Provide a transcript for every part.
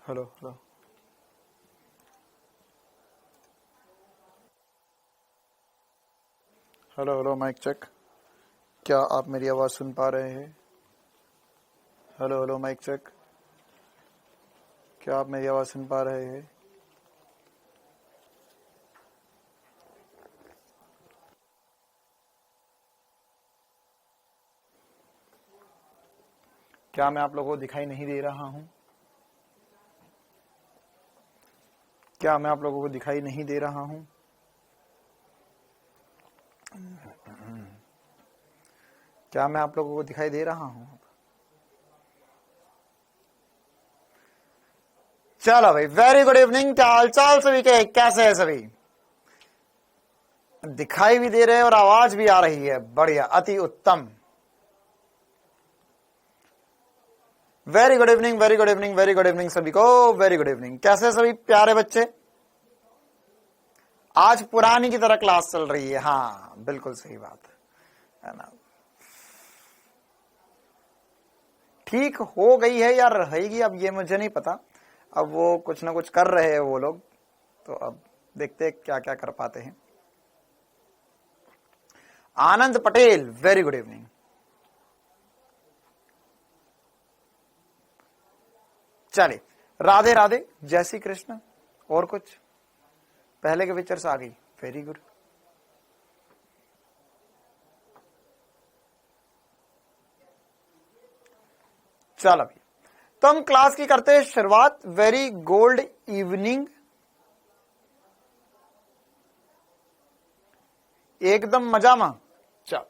Hello hello hello hello mic check. क्या आप मेरी आवाज़ सुन पा रहे हैं? Hello hello mic check. क्या आप मेरी आवाज़ सुन पा रहे हैं? क्या मैं आप लोगों को दिखाई नहीं दे रहा हूं? क्या मैं आप लोगों को दिखाई नहीं दे रहा हूं? क्या मैं आप लोगों को दिखाई दे रहा हूं? चलो भाई, वेरी गुड इवनिंग। क्या हाल चाल सभी के? कैसे है सभी? दिखाई भी दे रहे हैं और आवाज भी आ रही है। बढ़िया, अति उत्तम। Very good evening, very good evening, very good evening सभी को। Very good evening. कैसे सभी प्यारे बच्चे? आज पुरानी की तरह क्लास चल रही है। हाँ, बिल्कुल सही बात है ना। ठीक हो गई है या रहेगी अब ये मुझे नहीं पता। अब वो कुछ ना कुछ कर रहे हैं वो लोग, तो अब देखते हैं क्या क्या कर पाते हैं। आनंद पटेल, वेरी गुड इवनिंग। चलिए, राधे राधे, जय श्री कृष्ण। और कुछ पहले के पिक्चर्स आ गई। Very good. चलो अभी तो हम क्लास की करते हैं शुरुआत। वेरी गोल्ड इवनिंग, एकदम मजामा। चलो,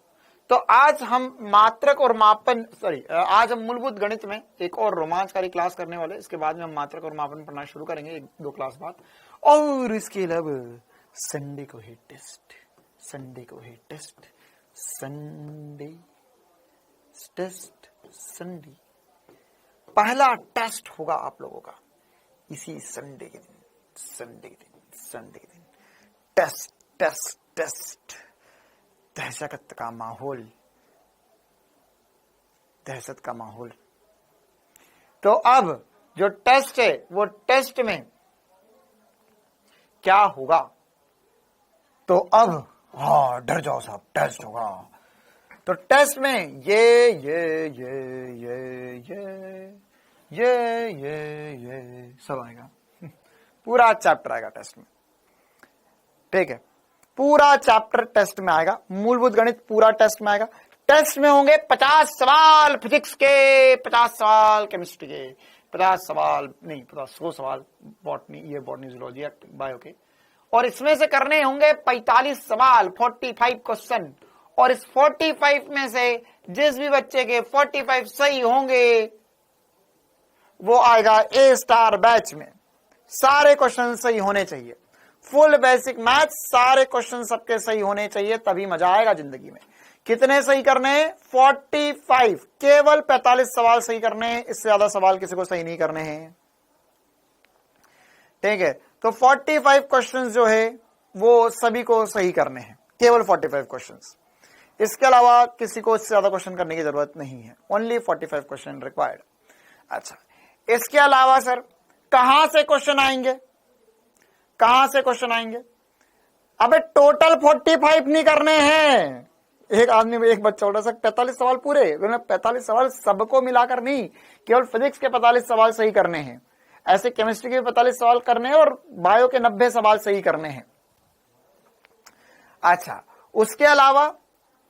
तो आज हम मात्रक और मापन आज हम मूलभूत गणित में एक और रोमांचकारी क्लास करने वाले। इसके बाद में हम मात्रक और मापन पढ़ना शुरू करेंगे, एक दो क्लास बाद। और इसके अलावा संडे को है टेस्ट, संडे को है टेस्ट, संडे टेस्ट, संडे पहला टेस्ट होगा आप लोगों का इसी संडे के दिन, संडे के दिन, संडे के दिन। टेस्ट टेस्ट टेस्ट, दहशत का माहौल, दहशत का माहौल। तो अब जो टेस्ट है वो टेस्ट में क्या होगा? तो अब हाँ, डर जाओ साहब, टेस्ट होगा। तो टेस्ट में ये सब आएगा। पूरा चैप्टर आएगा टेस्ट में। ठीक है, पूरा चैप्टर टेस्ट में आएगा। मूलभूत गणित पूरा टेस्ट में आएगा। टेस्ट में होंगे 50 सवाल फिजिक्स के, 50 सवाल केमिस्ट्री के, 50 सवाल नहीं, 100 सवाल बॉटनी, ये बॉटनी जूलॉजी बायो के। और इसमें से करने होंगे 45 सवाल, 45 क्वेश्चन। और इस 45 में से जिस भी बच्चे के 45 सही होंगे वो आएगा ए स्टार बैच में। सारे क्वेश्चन सही होने चाहिए। फुल बेसिक मैथ, सारे क्वेश्चन सबके सही होने चाहिए, तभी मजा आएगा जिंदगी में। कितने सही करने हैं? 45। केवल 45 सवाल सही करने हैं, इससे ज्यादा सवाल किसी को सही नहीं करने हैं। ठीक है, तो 45 क्वेश्चंस जो है वो सभी को सही करने हैं, केवल 45 क्वेश्चंस। इसके अलावा किसी को इससे ज्यादा क्वेश्चन करने की जरूरत नहीं है। Only 45 question required. अच्छा, इसके अलावा सर कहां से क्वेश्चन आएंगे? कहां से क्वेश्चन आएंगे? अबे टोटल 45 नहीं करने हैं। एक आदमी, एक बच्चा बोल रहा सर 45 सवाल पूरे। 45 सवाल सबको मिलाकर नहीं, केवल फिजिक्स के 45 सवाल सही करने हैं। ऐसे केमिस्ट्री के 45 सवाल करने हैं और बायो के 90 सवाल सही करने हैं। अच्छा, उसके अलावा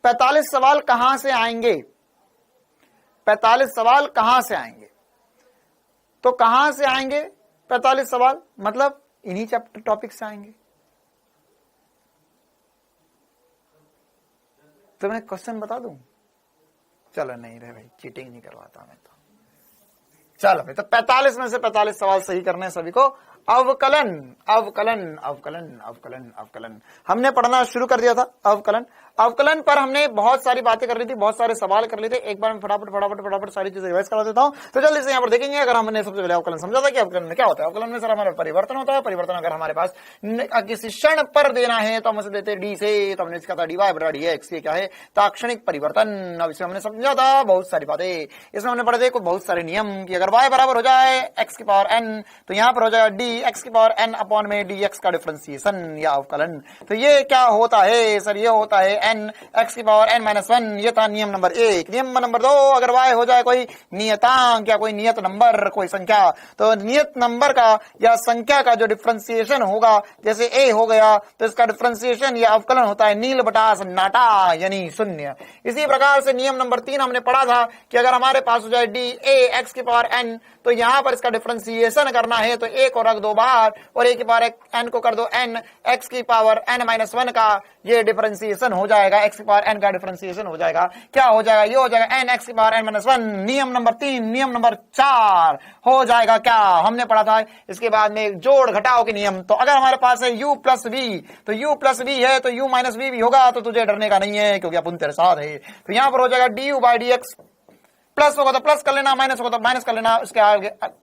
45 सवाल कहां से आएंगे? 45 सवाल कहां से आएंगे? तो कहां से आएंगे 45 सवाल? मतलब इन्हीं चैप्टर टॉपिक से आएंगे। तो मैं क्वेश्चन बता दूं? चलो नहीं रे भाई, चीटिंग नहीं करवाता मैं तो। चलो भाई, तो 45 में से 45 सवाल सही करने हैं सभी को। अवकलन अवकलन अवकलन अवकलन अवकलन हमने पढ़ना शुरू कर दिया था। अवकलन अवकलन पर हमने बहुत सारी बातें कर ली थी, बहुत सारे सवाल कर लिए थे। एक बार मैं फटाफट फटाफट फटाफट सारी चीजें रिवाइज करा देता हूं। तो जल्दी से यहाँ पर देखेंगे। अगर हमने सबसे पहले अवकलन समझा था कि अवकलन में क्या होता है। अवकलन में सर हमारा परिवर्तन होता है। परिवर्तन अगर हमारे पास किसी क्षण पर देना है तो हम उसे देते डी से, तो हमने इसका था डीवाई बटा डी एक्स। ये क्या है, ताक्षणिक परिवर्तन। अब इसमें हमने समझा था बहुत सारी बातें। इसमें हमने पढ़े थे कुछ बहुत सारे नियम कि अगर y बराबर हो जाए x की पावर n तो यहाँ पर हो जाएगा डी एक्स की पावर n अपॉन में डी एक्स का डिफरेंशिएशन या अवकलन। तो ये क्या होता है सर, ये होता है n x की पावर n माइनस 1। ये था नियम नंबर 1। नियम नंबर 2, अगर y हो जाए कोई नियतांक या कोई नियत नंबर, कोई संख्या, तो नियत नंबर का या संख्या का जो डिफरेंशिएशन होगा, जैसे a हो गया तो इसका डिफरेंशिएशन या अवकलन होता है नील बटा सन्नाटा यानी शून्य। इसी प्रकार से नियम नंबर 3 हमने पढ़ा था कि अगर हमारे पास हो जाए डी ए एक्स की पावर n तो यहां पर इसका डिफरेंशिएशन करना है तो a को रख दो बाहर और a की पावर n को कर दो n, x की पावर n माइनस 1 का ये डिफरेंशिएशन हो जाएगा, x की पावर n का डिफरेंशिएशन हो जाएगा। क्या हो जाएगा, ये हो जाएगा n x की पावर n माइनस 1। नियम नंबर 3। नियम नंबर 4 हो जाएगा क्या, हमने पढ़ा था इसके बाद में जोड़ घटाव के नियम। तो अगर हमारे पास है u प्लस v तो u प्लस v है तो u माइनस v भी होगा, तो तुझे डरने का नहीं है क्योंकि अपन तेरे साथ है। तो यहां पर हो जाएगा du by d x, plus होगा तो प्लस कर लेना, माइनस होगा तो माइनस कर लेना, उसके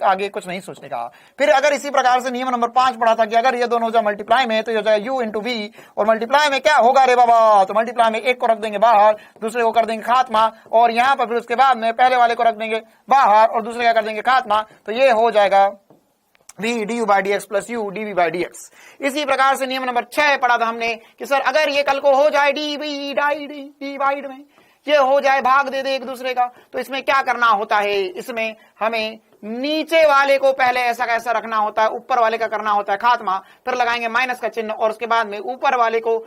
आगे कुछ नहीं सोचने का। फिर अगर इसी प्रकार से नियम नंबर 5 पढ़ा था कि अगर ये दोनों हो जाए मल्टीप्लाई में तो ये हो जाएगा u इंटू वी, और मल्टीप्लाई में क्या होगा रे बाबा, तो मल्टीप्लाई में एक को रख देंगे बाहर, दूसरे को कर देंगे खात्मा, और यहाँ पर फिर उसके बाद में पहले वाले को रख देंगे बाहर और दूसरे का कर देंगे खात्मा। तो ये हो जाएगा v d u by d x plus u d v by d x. इसी प्रकार से नियम नंबर 6 पढ़ा था हमने कि सर अगर ये कल को हो जाए डी वी डिवाइड में ये हो जाए भाग दे दे एक दूसरे का, तो इसमें क्या करना होता है, इसमें हमें नीचे वाले को पहले ऐसा कैसा रखना होता है, ऊपर वाले का करना होता है खात्मा, फिर लगाएंगे माइनस का चिन्ह और उसके बाद में ऊपर वाले को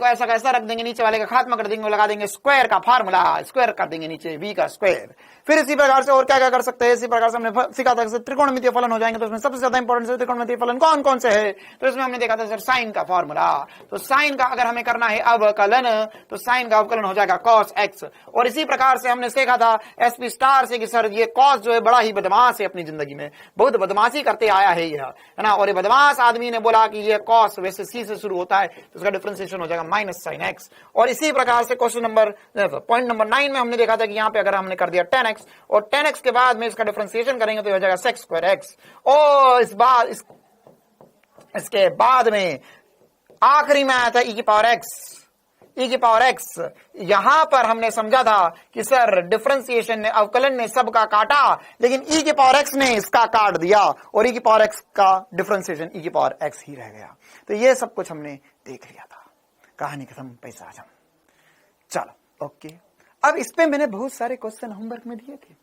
ऐसा कैसा रख देंगे, नीचे वाले का खात्मा कर देंगे, लगा देंगे स्क्वायर का फार्मूला, स्क्वायर कर देंगे नीचे v का स्क्वायर। फिर इसी प्रकार से और क्या क्या कर सकते हैं, इसी प्रकार से हमने सीखा था कि त्रिकोणमितीय फलन हो जाएंगे। तो इसमें सबसे ज्यादा इंपॉर्टेंट है त्रिकोणमितीय फलन कौन कौन से है, तो इसमें हमने देखा था सर साइन का फार्मूला। तो साइन का अगर हमें करना है अवकलन तो साइन का अवकलन हो जाएगा cos x। और इसी प्रकार से हमने सीखा था एसपी स्टार से कि सर ये cos जो है बड़ा ही बदमाश है, अपनी जिंदगी में बहुत बदमाशी करते आया है यह, है ना। और ये बदमाश आदमी ने बोला कि ये cos वैसे सी से शुरू होता है तो इसका डिफरेंशिएशन हो जाएगा माइनस साइन एक्स। और इसी प्रकार से क्वेश्चन नंबर पॉइंट नंबर 9 में हमने देखा था कि यहाँ पे अगर हमने कर दिया 10x और 10x के बाद में इसका डिफरेंशिएशन करेंगे तो हो जाएगा sec स्क्वायर एक्स। और इसके बाद में आखिरी में आया था e की पावर x। यहां पर हमने समझा था कि सर डिफरेंशिएशन ने अवकलन ने सबका काटा लेकिन e की पावर x ने इसका काट दिया और e की पावर x का डिफरेंशिएशन e की पावर x ही रह गया। तो ये सब कुछ हमने देख लिया था, कहानी खत्म पैसा हजम। चलो ओके, अब इस पे मैंने बहुत सारे क्वेश्चन होमवर्क में दिए थे,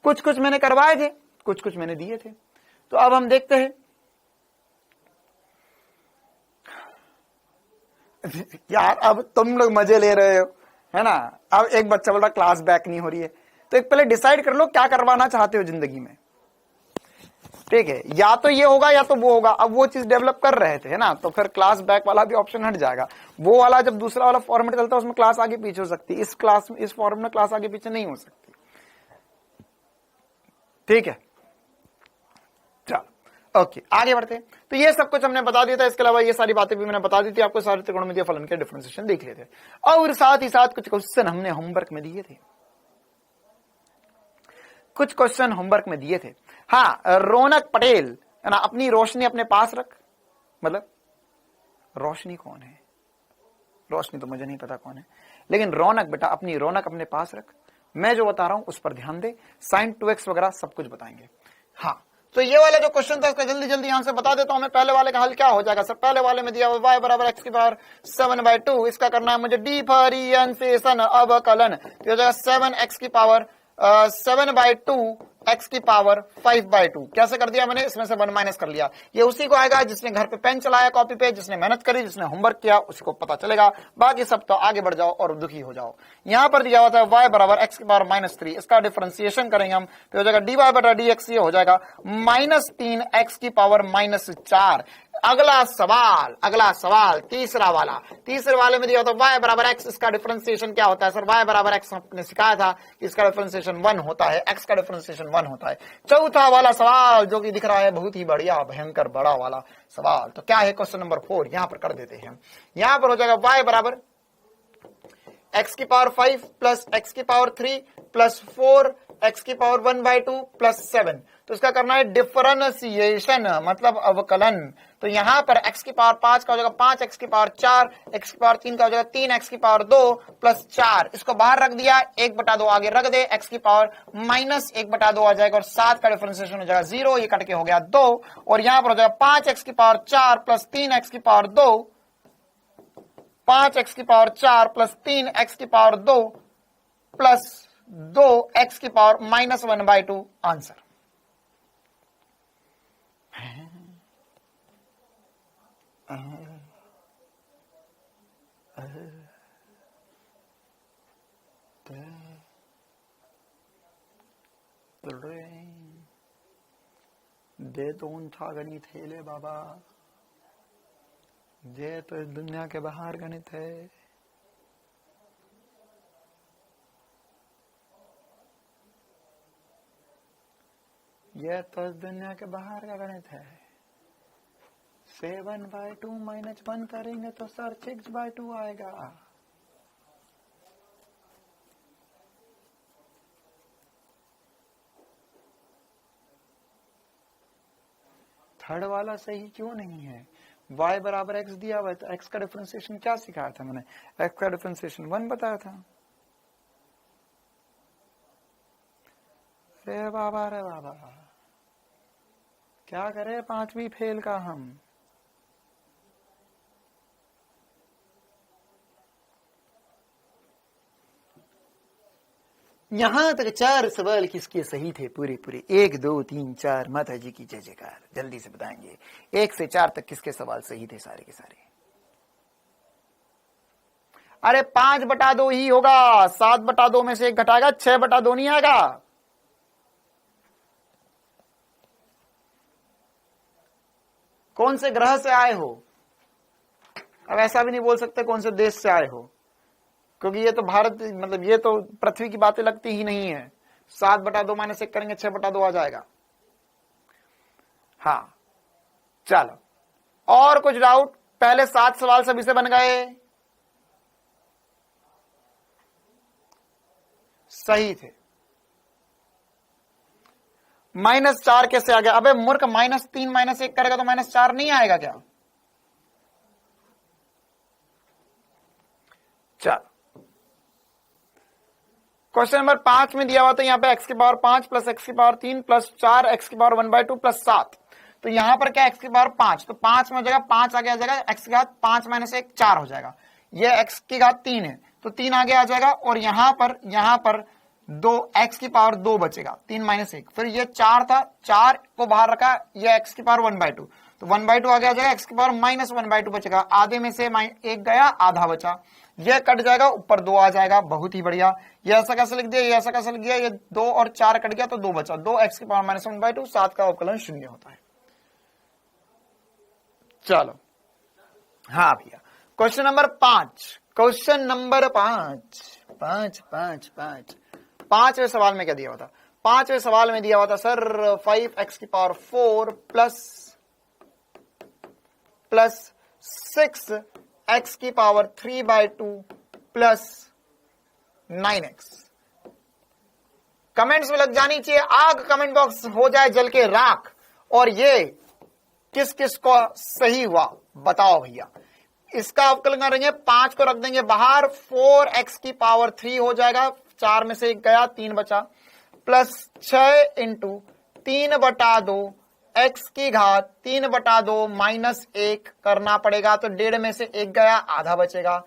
कुछ कुछ मैंने करवाए थे, कुछ कुछ मैंने दिए थे। तो अब हम देखते हैं यार, अब तुम लोग मजे ले रहे हो है ना। अब एक बच्चा बोल रहा क्लास बैक नहीं हो रही है, तो एक पहले डिसाइड कर लो क्या करवाना चाहते हो जिंदगी में, ठीक है। या तो ये होगा या तो वो होगा। अब वो चीज डेवलप कर रहे थे है ना, तो फिर क्लास बैक वाला भी ऑप्शन हट जाएगा। वो वाला जब दूसरा वाला फॉर्मेट चलता है उसमें क्लास आगे पीछे हो सकती है, इस क्लास में इस फॉर्मेट में क्लास आगे पीछे नहीं हो सकती, ठीक है। चलो ओके आगे बढ़ते हैं। तो ये सब कुछ हमने बता दिया था, इसके अलावा ये सारी बातें भी मैंने बता दी थी आपको, सारे त्रिकोणमितीय फलन के डिफरेंशिएशन देख लिए थे। और साथ ही साथ कुछ क्वेश्चन हमने होमवर्क में दिए थे, कुछ क्वेश्चन होमवर्क में दिए थे। हाँ, रौनक पटेल है ना, अपनी रोशनी अपने पास रख, मतलब रोशनी कौन है, रोशनी तो मुझे नहीं पता कौन है, लेकिन रौनक बेटा अपनी रौनक अपने पास रख। मैं जो बता रहा हूं उस पर ध्यान दे, sin 2x वगैरह सब कुछ बताएंगे। हाँ, तो ये वाला जो क्वेश्चन था इसका जल्दी जल्दी आंसर बता देता हूं मैं। पहले वाले का हल क्या हो जाएगा सर, पहले वाले में दिया हुआ y बराबर x की पावर 7/2, इसका करना है मुझे डिफरेंशिएशन अवकलन, तो हो जाएगा 7x की पावर 7/2 x की पावर 5/2। कैसे कर दिया मैंने, इसमें से 1 माइनस कर लिया। ये उसी को आएगा जिसने घर पे पेन चलाया कॉपी पे, जिसने मेहनत करी, जिसने होमवर्क किया, उसको पता चलेगा। बाकी सब तो आगे बढ़ जाओ और दुखी हो जाओ। यहां पर दिया हुआ था y बराबर x की पावर -3, इसका डिफरेंशिएशन करेंगे हम तो हो जाएगा dy बटा dx, ये हो जाएगा -3x की पावर -4। अगला सवाल तीसरे वाले में दिया होता y बराबर x, इसका डिफरेंशिएशन क्या होता है सर? y बराबर x आपने सिखाया था कि इसका डिफरेंशिएशन 1 होता है, x का डिफरेंशिएशन 1 होता है। चौथा वाला सवाल जो कि दिख रहा है बहुत ही बढ़िया भयंकर बड़ा वाला सवाल, तो क्या है क्वेश्चन नंबर 4, यहां पर कर देते हैं। यहां पर हो जाएगा y बराबर x की पावर 5 प्लस x की पावर 3 प्लस 4 x की पावर 1/2 प्लस 7, तो इसका करना है डिफरेंशिएशन मतलब अवकलन। तो यहां पर x की पावर 5 का हो जाएगा 5, x की पावर 4, x की पावर 3 का हो जाएगा 3, x की पावर 2 प्लस 4, इसको बाहर रख दिया, 1/2 आगे रख दे, x की पावर माइनस 1/2 आ जाएगा और 7 का डिफरेंशिएशन हो जाएगा 0, ये कट के हो गया 2, और यहां पर हो जाएगा 5x की पावर 4 प्लस 3x की पावर 2, 5x की पावर 4 प्लस 3x की पावर 2 प्लस 2x की पावर माइनस 1/2 आंसर। दे तो उनथा गणित है ले बाबा, ये तो इस दुनिया के बाहर गणित है। ये तो इस दुनिया के बाहर का गणित है। 7/2 माइनस 1 करेंगे तो सर 6/2 आएगा। थर्ड वाला सही क्यों नहीं है? y बराबर x दिया हुआ है तो x का डिफरेंशिएशन क्या सिखाया था मैंने? x का डिफरेंशिएशन 1 बताया था। रे बाबा क्या करे 5वीं फेल का हम। यहां तक 4 सवाल किसके सही थे? पूरे 1 2 3 4 माता जी की जय जयकार। जल्दी से बताएंगे 1 से 4 तक किसके सवाल सही थे सारे के सारे? अरे 5/2 ही होगा, 7/2 में से 1 घटाएगा, 6/2 नहीं आएगा। कौन से ग्रह से आए हो? अब ऐसा भी नहीं बोल सकते कौन से देश से आए हो, क्योंकि ये तो भारत मतलब ये तो पृथ्वी की बातें लगती ही नहीं है। 7/2 माइनस 1 करेंगे 6/2 आ जाएगा। हाँ चलो, और कुछ डाउट? पहले 7 सवाल सभी से बन गए, सही थे। -4 कैसे आ गया? अबे मूर्ख, -3 -1 करेगा तो -4 नहीं आएगा क्या? चलो क्वेश्चन नंबर 5 में दिया हुआ था यहाँ पे x की पावर 5 प्लस x की पावर 3 प्लस 4 x की पावर 1/2 प्लस 7, तो यहां पर क्या x की पावर 5, तो 5 में हो जाएगा 5 आगे आ जाएगा, x की घात 5 - 1 4 हो जाएगा, ये x की घात 3 है तो 3 आगे आ जाएगा, और यहां पर 2 x की पावर 2 बचेगा, 3 - 1, फिर ये 4 था, 4 को बाहर रखा, ये x की पावर 1/2, तो 1/2 आगे आ जाएगा, x की पावर माइनस 1/2 बचेगा, आधे में से 1 गया, आधा बचा, ये कट जाएगा, ऊपर 2 आ जाएगा। बहुत ही बढ़िया। ये ऐसा कैसे लिख दिया, ये ऐसा कैसे लिख दिया, ये 2 और 4 कट गया तो 2 बचा, 2x की पावर माइनस 1/2, 7 का अवकलन 0 होता है। चलो हाँ भैया, क्वेश्चन नंबर 5, क्वेश्चन नंबर 5वें सवाल में क्या दिया हुआ था? 5वें सवाल में दिया हुआ था सर 5x की पावर 4 प्लस 6x की पावर 3/2 प्लस 9x। कमेंट्स में लग जानी चाहिए आग, कमेंट बॉक्स हो जाए जल के राख। और ये किस किस को सही हुआ बताओ भैया। इसका अवकलन करेंगे, 5 को रख देंगे बाहर, 4x की पावर 3 हो जाएगा, 4 में से 1 गया, 3 बचा, प्लस 6 इंटू 3/2 x की घात 3/2 माइनस 1 करना पड़ेगा, तो 1.5 में से 1 गया, आधा बचेगा,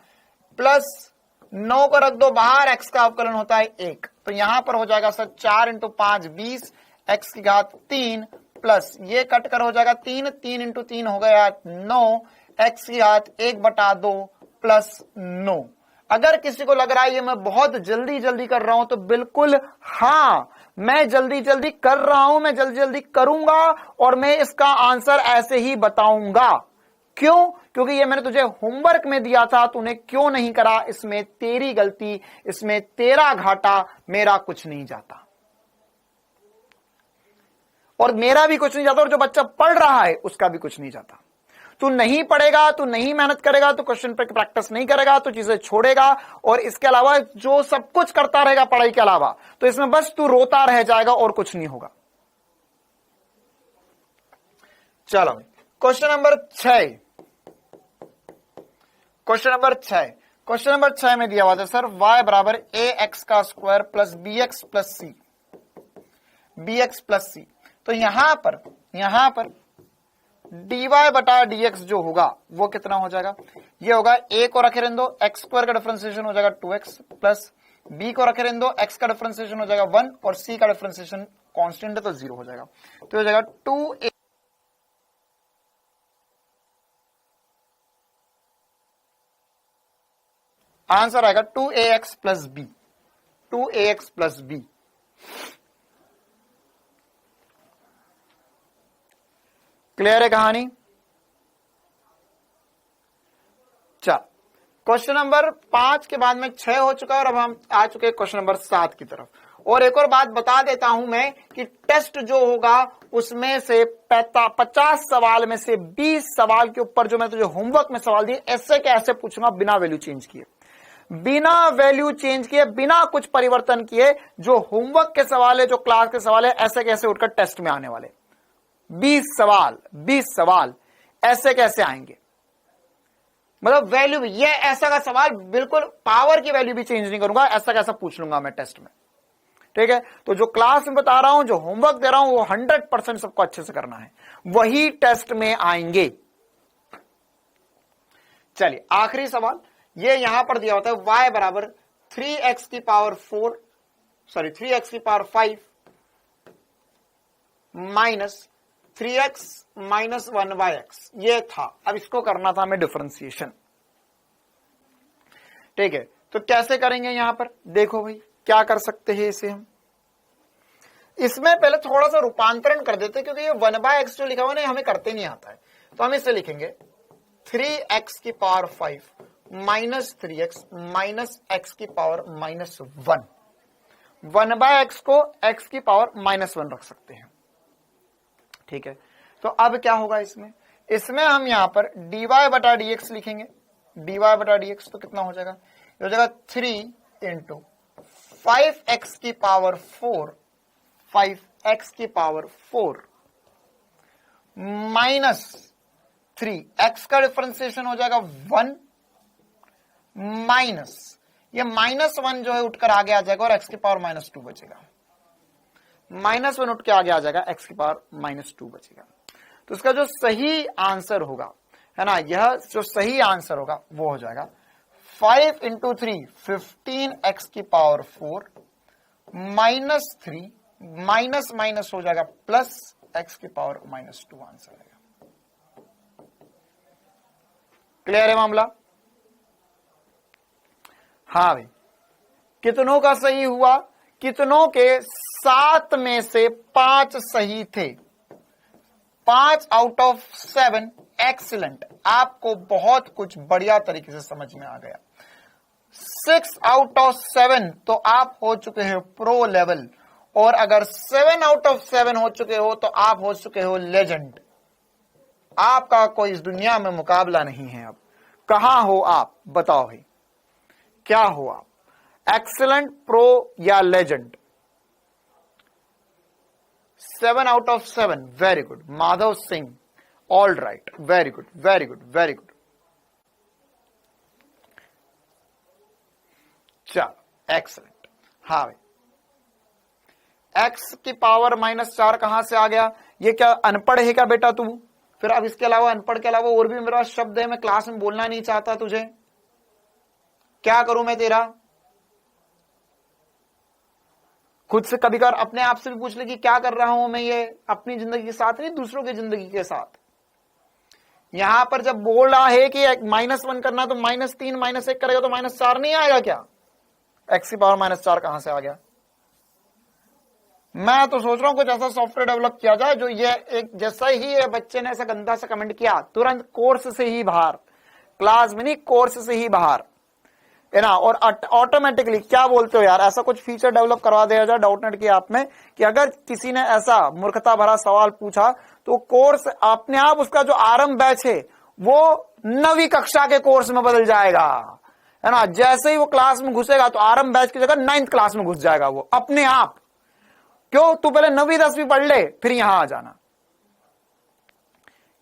प्लस 9 को रख दो बाहर, x का अवकलन होता है 1, तो यहां पर हो जाएगा सर 4 इंटू 5 20, x की घात 3 प्लस ये कट कर हो जाएगा 3, 3 इंटू 3 हो गया 9, x की घात 1/2 प्लस 9। अगर किसी को लग रहा है ये मैं बहुत जल्दी जल्दी कर रहा हूं तो बिल्कुल हां, मैं जल्दी जल्दी कर रहा हूं, मैं जल्दी जल्दी करूंगा और मैं इसका आंसर ऐसे ही बताऊंगा। क्यों? क्योंकि ये मैंने तुझे होमवर्क में दिया था, तूने क्यों नहीं करा, इसमें तेरी गलती, इसमें तेरा घाटा, मेरा कुछ नहीं जाता और मेरा भी कुछ नहीं जाता और जो बच्चा पढ़ रहा है उसका भी कुछ नहीं जाता। तू नहीं पढ़ेगा, तू नहीं मेहनत करेगा, तू क्वेश्चन पे प्रैक्टिस नहीं करेगा, तू चीजें छोड़ेगा और इसके अलावा जो सब कुछ करता रहेगा पढ़ाई के अलावा, तो इसमें बस तू रोता रह जाएगा और कुछ नहीं होगा। चलो क्वेश्चन नंबर 6, क्वेश्चन नंबर 6 में दिया हुआ था सर y बराबर ax का square plus bx plus c। तो यहां पर dy बटा dx जो होगा वो कितना हो जाएगा, ये होगा a को रखे रहने दो, x स्क्वायर का डिफरेंशिएशन हो जाएगा 2x प्लस b को रखे रहने दो, x का डिफरेंशिएशन हो जाएगा 1 और c का डिफरेंशिएशन कांस्टेंट है तो 0 हो जाएगा। तो हो जाएगा 2a, आंसर आएगा 2ax प्लस b। क्लियर है कहानी? चल क्वेश्चन नंबर 5 के बाद में 6 हो चुका है और अब हम आ चुके हैं क्वेश्चन नंबर 7 की तरफ। और एक और बात बता देता हूं मैं कि टेस्ट जो होगा उसमें से 50 सवाल में से 20 सवाल के ऊपर जो मैं तुझे होमवर्क में सवाल दिए ऐसे के ऐसे पूछूंगा, बिना वैल्यू चेंज किए, बिना कुछ परिवर्तन किए। जो होमवर्क के सवाल है, जो क्लास के सवाल है, ऐसे कैसे उठकर टेस्ट में आने वाले 20 सवाल ऐसे कैसे आएंगे, मतलब वैल्यू भी, ये ऐसा का सवाल बिल्कुल पावर की वैल्यू भी चेंज नहीं करूंगा, ऐसा कैसा पूछ लूंगा मैं टेस्ट में। ठीक है, तो जो क्लास में बता रहा हूं, जो होमवर्क दे रहा हूं, वो 100% सबको अच्छे से करना है, वही टेस्ट में आएंगे। चलिए आखिरी सवाल, ये यहां पर दिया होता है y बराबर 3x की power 5 minus 3x minus 1/x, ये था। अब इसको करना था हमें डिफरेंशिएशन। ठीक है, तो कैसे करेंगे यहां पर, देखो भाई क्या कर सकते हैं इसे हम। इसमें पहले थोड़ा सा रूपांतरण कर देते, क्योंकि ये 1/x जो लिखा हुआ है हमें करते नहीं आता है, तो हम इसे लिखेंगे 3x की power 5 minus 3x minus x की पावर माइनस 1। 1/x को x की पावर माइनस 1 रख सकते हैं। ठीक है, तो अब क्या होगा इसमें हम यहां पर dy बटा dx लिखेंगे। dy बटा dx तो कितना हो जाएगा, ये हो जाएगा 3 इंटू 5x की पावर 4 माइनस 3, x का डिफरेंशिएशन हो जाएगा 1 माइनस, ये -1 जो है उठकर आगे आ जाएगा और x की पावर -2 बचेगा। -1 उठ के आगे आ जाएगा, x की पावर -2 बचेगा। तो इसका जो सही आंसर होगा, है ना, यह जो सही आंसर होगा वो हो जाएगा 5 इंटू 3 15x की पावर 4 माइनस 3 माइनस माइनस हो जाएगा प्लस x की पावर -2 आंसर आएगा। क्लियर है मामला? हाँ भाई, कितनों का सही हुआ, कितनों के 7 में से 5 सही थे, 5 आउट ऑफ 7। एक्सीलेंट, आपको बहुत कुछ बढ़िया तरीके से समझ में आ गया। 6 आउट ऑफ 7 तो आप हो चुके हो प्रो लेवल, और अगर 7 आउट ऑफ 7 हो चुके हो तो आप हो चुके हो लेजेंड। आपका कोई इस दुनिया में मुकाबला नहीं है। अब कहां हो आप, बताओ भाई, क्या हो आप, एक्सीलेंट, प्रो या legend? 7 out of 7, very good Madhav Singh, all right, very good very good very good. चलो एक्सीलेंट। हाँ भाई, x की पावर -4 कहां से आ गया? ये क्या अनपढ़ है क्या बेटा तू? फिर अब इसके अलावा, अनपढ़ के अलावा और भी मेरा शब्द है, मैं क्लास में बोलना नहीं चाहता तुझे, क्या करूं मैं तेरा? खुद से कभी कभार अपने आप से भी पूछ ले कि क्या कर रहा हूं मैं, ये अपनी जिंदगी के साथ नहीं, दूसरों की जिंदगी के साथ। यहां पर जब बोल रहा है कि -1 करना तो -3 -1 करेगा तो -4 नहीं आएगा क्या? x की पावर -4 कहां से आ गया? मैं तो सोच रहा हूं कुछ ऐसा सॉफ्टवेयर डेवलप किया जाए जो ये एक जैसा ही है, बच्चे ने ऐसा गंदा सा कमेंट किया तुरंत कोर्स से ही बाहर, क्लास में नहीं कोर्स से ही बाहर, है ना। और ऑटोमेटिकली क्या बोलते हो यार, ऐसा कुछ फीचर डेवलप करवा दिया जाए डाउटनेट की ऐप में कि अगर किसी ने ऐसा मूर्खता भरा सवाल पूछा तो कोर्स अपने आप उसका जो आरंभ बैच है वो 9वीं कक्षा के कोर्स में बदल जाएगा, है ना। जैसे ही वो क्लास में घुसेगा तो आरंभ बैच की जगह 9th क्लास में घुस जाएगा वो अपने आप। क्यों? तू पहले 9वीं 10वीं पढ़ ले फिर यहां आ जाना।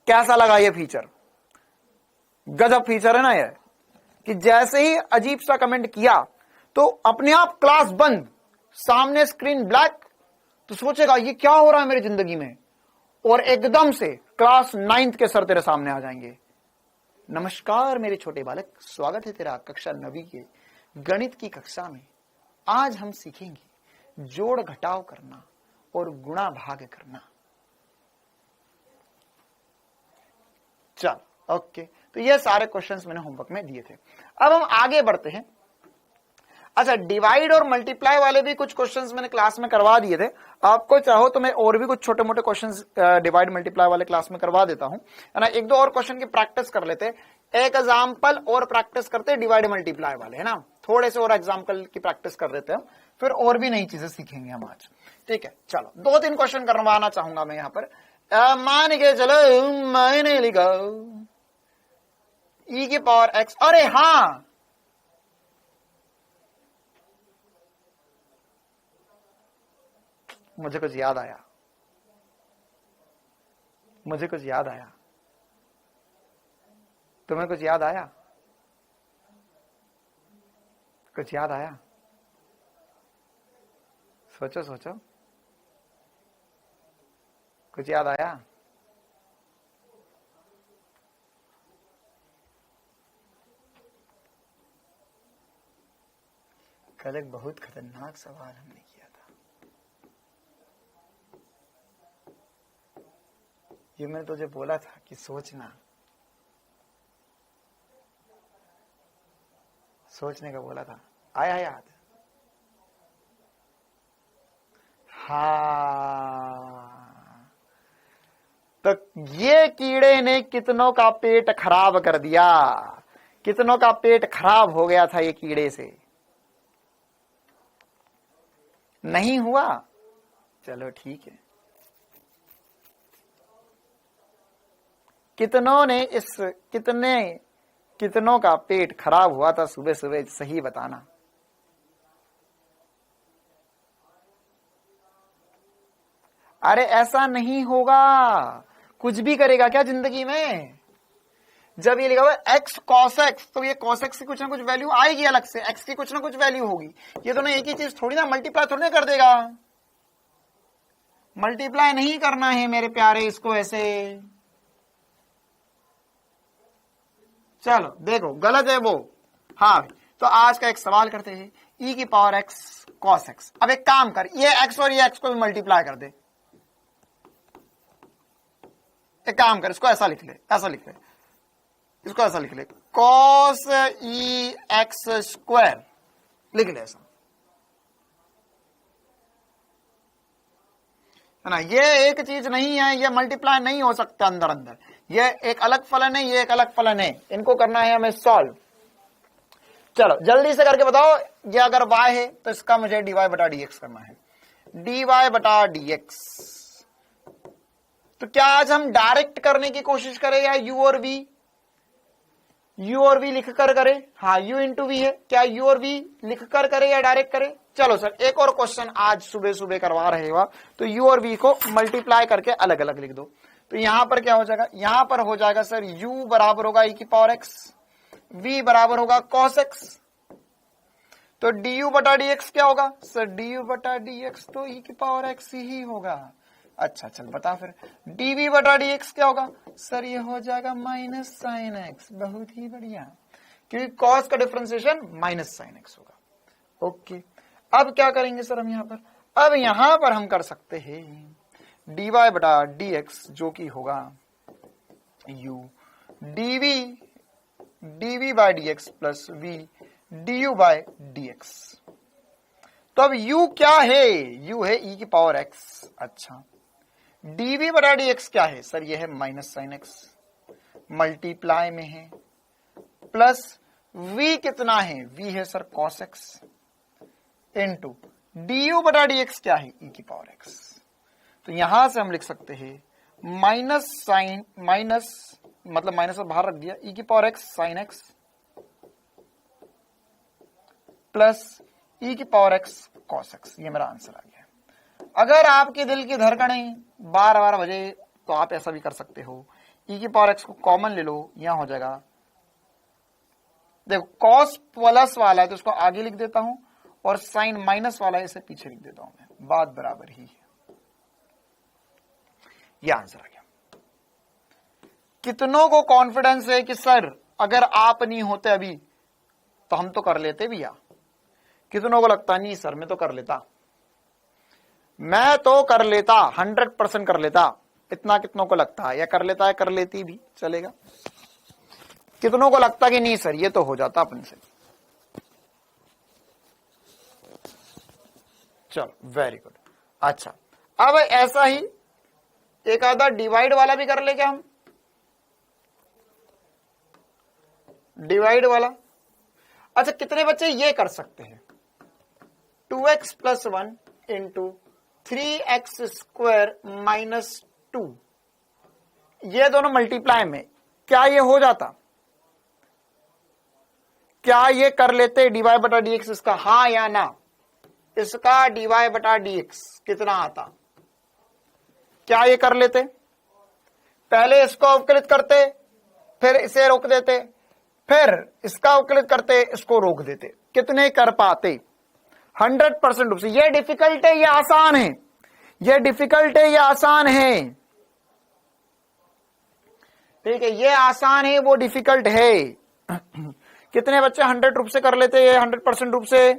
कैसा लगा ये फीचर? गजब फीचर है ना ये, कि जैसे ही अजीब सा कमेंट किया तो अपने आप क्लास बंद, सामने स्क्रीन ब्लैक, तो सोचेगा ये क्या हो रहा है मेरी जिंदगी में, और एकदम से क्लास 9th के सर तेरे सामने आ जाएंगे। नमस्कार मेरे छोटे बालक, स्वागत है तेरा कक्षा 9वीं के गणित की कक्षा में। आज हम सीखेंगे जोड़ घटाव करना और गुणा भाग करना। चल ओके, तो ये सारे क्वेश्चंस मैंने होमवर्क में दिए थे। अब हम आगे बढ़ते हैं। अच्छा, डिवाइड और मल्टीप्लाई वाले भी कुछ क्वेश्चंस मैंने क्लास में करवा दिए थे। आपको चाहो तो मैं और भी कुछ छोटे मोटे क्वेश्चंस डिवाइड मल्टीप्लाई वाले क्लास में करवा देता हूं, है ना। एक दो और क्वेश्चन की प्रैक्टिस कर लेते, एक एग्जाम्पल और प्रैक्टिस करते डिवाइड मल्टीप्लाई वाले, है ना। थोड़े से और एग्जाम्पल की प्रैक्टिस कर देते हैं, फिर और भी नई चीजें सीखेंगे हम आज। ठीक है, चलो 2-3 क्वेश्चन करवाना चाहूंगा मैं यहां पर। मान के चलो मैंने लिखा e की पावर x, अरे हाँ मुझे कुछ याद आया, मुझे कुछ याद आया। तुम्हें कुछ याद आया? कुछ याद आया? सोचो सोचो, कुछ याद आया? कल एक बहुत खतरनाक सवाल हमने किया था, ये मैंने तुझे बोला था कि सोचना, सोचने का बोला था। आया याद? हाँ, तो ये कीड़े ने कितनों का पेट खराब कर दिया, कितनों का पेट खराब हो गया था ये कीड़े से। नहीं हुआ? चलो ठीक है। कितनों ने कितनों का पेट खराब हुआ था सुबह सुबह, सही बताना। अरे ऐसा नहीं होगा, कुछ भी करेगा क्या जिंदगी में? जब ये लिखा हुआ x cos x, तो ये cos x की कुछ ना कुछ वैल्यू आएगी अलग से, x की कुछ ना कुछ वैल्यू होगी। ये दोनों एक ही चीज थोड़ी ना, मल्टीप्लाई थोड़ी ना कर देगा। मल्टीप्लाई नहीं करना है मेरे प्यारे इसको ऐसे। चलो देखो, गलत है वो। हाँ, तो आज का एक सवाल करते हैं, e की पावर x cos x। अब एक काम कर, ये x और ये x को भी मल्टीप्लाई कर दे। एक काम कर, इसको ऐसा लिख ले, ऐसा लिख ले, इसको ऐसा लिख ले, cos e x स्क्वायर लिख ले ऐसा, है ना। ये एक चीज नहीं है, ये मल्टीप्लाई नहीं हो सकता अंदर अंदर। ये एक अलग फलन है, ये एक अलग फलन है, इनको करना है हमें सॉल्व। चलो जल्दी से करके बताओ, ये अगर y है तो इसका मुझे dy बटा dx करना है, dy बटा dx। तो क्या आज हम डायरेक्ट करने की कोशिश करें या u और v लिख कर करें? हाँ, u इंटू वी है, क्या u और v लिख कर करें या डायरेक्ट करें? चलो सर, एक और क्वेश्चन आज सुबह सुबह करवा रहे हो, तो u और v को मल्टीप्लाई करके अलग अलग लिख दो। तो यहां पर क्या हो जाएगा? यहां पर हो जाएगा सर u बराबर होगा e की पावर x, v बराबर होगा cos x। तो du बटा dx क्या होगा सर? du बटा dx तो e की पावर x ही होगा। अच्छा चल बता फिर, dv बटा dx क्या होगा सर? ये हो जाएगा माइनस साइन एक्स। बहुत ही बढ़िया, क्योंकि cos का डिफरेंशिएशन माइनस साइन एक्स होगा। ओके, अब क्या करेंगे सर हम यहां पर? अब यहां पर हम कर सकते हैं dy बटा dx, जो कि होगा u dv by dx plus v du by dx। तो अब u क्या है? u है e की पावर x। अच्छा, dv बटा dx क्या है सर? ये है माइनस साइन x, मल्टीप्लाई में है, प्लस v कितना है? v है sir cos x, into du बटा dx क्या है? e की पावर x। तो यहां से हम लिख सकते हैं माइनस साइन, माइनस मतलब माइनस को बाहर रख दिया, e की power x sine x plus e की पावर x cos x। ये मेरा आंसर आ गया। अगर आपके दिल की धड़कनें बार बार बजे तो आप ऐसा भी कर सकते हो, e की पावर x को कॉमन ले लो, यहां हो जाएगा, देखो cos प्लस वाला है तो उसको आगे लिख देता हूं, और साइन माइनस वाला है इसे पीछे लिख देता हूं मैं, बात बराबर ही है। ये आंसर आ गया। कितनों को कॉन्फिडेंस है कि सर अगर आप नहीं होते अभी तो हम तो कर लेते भैया? कितनों को लगता नहीं सर मैं तो कर लेता, मैं तो कर लेता, 100% कर लेता? इतना कितनों को लगता है? या कर लेता है, कर लेती भी चलेगा? कितनों को लगता कि नहीं सर ये तो हो जाता अपन से? चलो वेरी गुड। अच्छा, अब ऐसा ही एक आधा डिवाइड वाला भी कर ले क्या हम? डिवाइड वाला, अच्छा कितने बच्चे ये कर सकते हैं? 2x plus 1 into 3x square minus 2, ये दोनों मल्टीप्लाई में क्या ये हो जाता? क्या ये कर लेते dy बटा dx इसका? हाँ या ना? इसका dy बटा dx कितना आता? क्या ये कर लेते? पहले इसको अवकलित करते, फिर इसे रोक देते, फिर इसका अवकलित करते, इसको रोक देते। कितने कर पाते? 100% रूप से। ये डिफिकल्ट है, ये आसान है? ये डिफिकल्ट है, ये आसान है? ठीक है, ये आसान है, वो डिफिकल्ट है। कितने बच्चे 100 रूप से कर लेते हैं? 100% रूप से।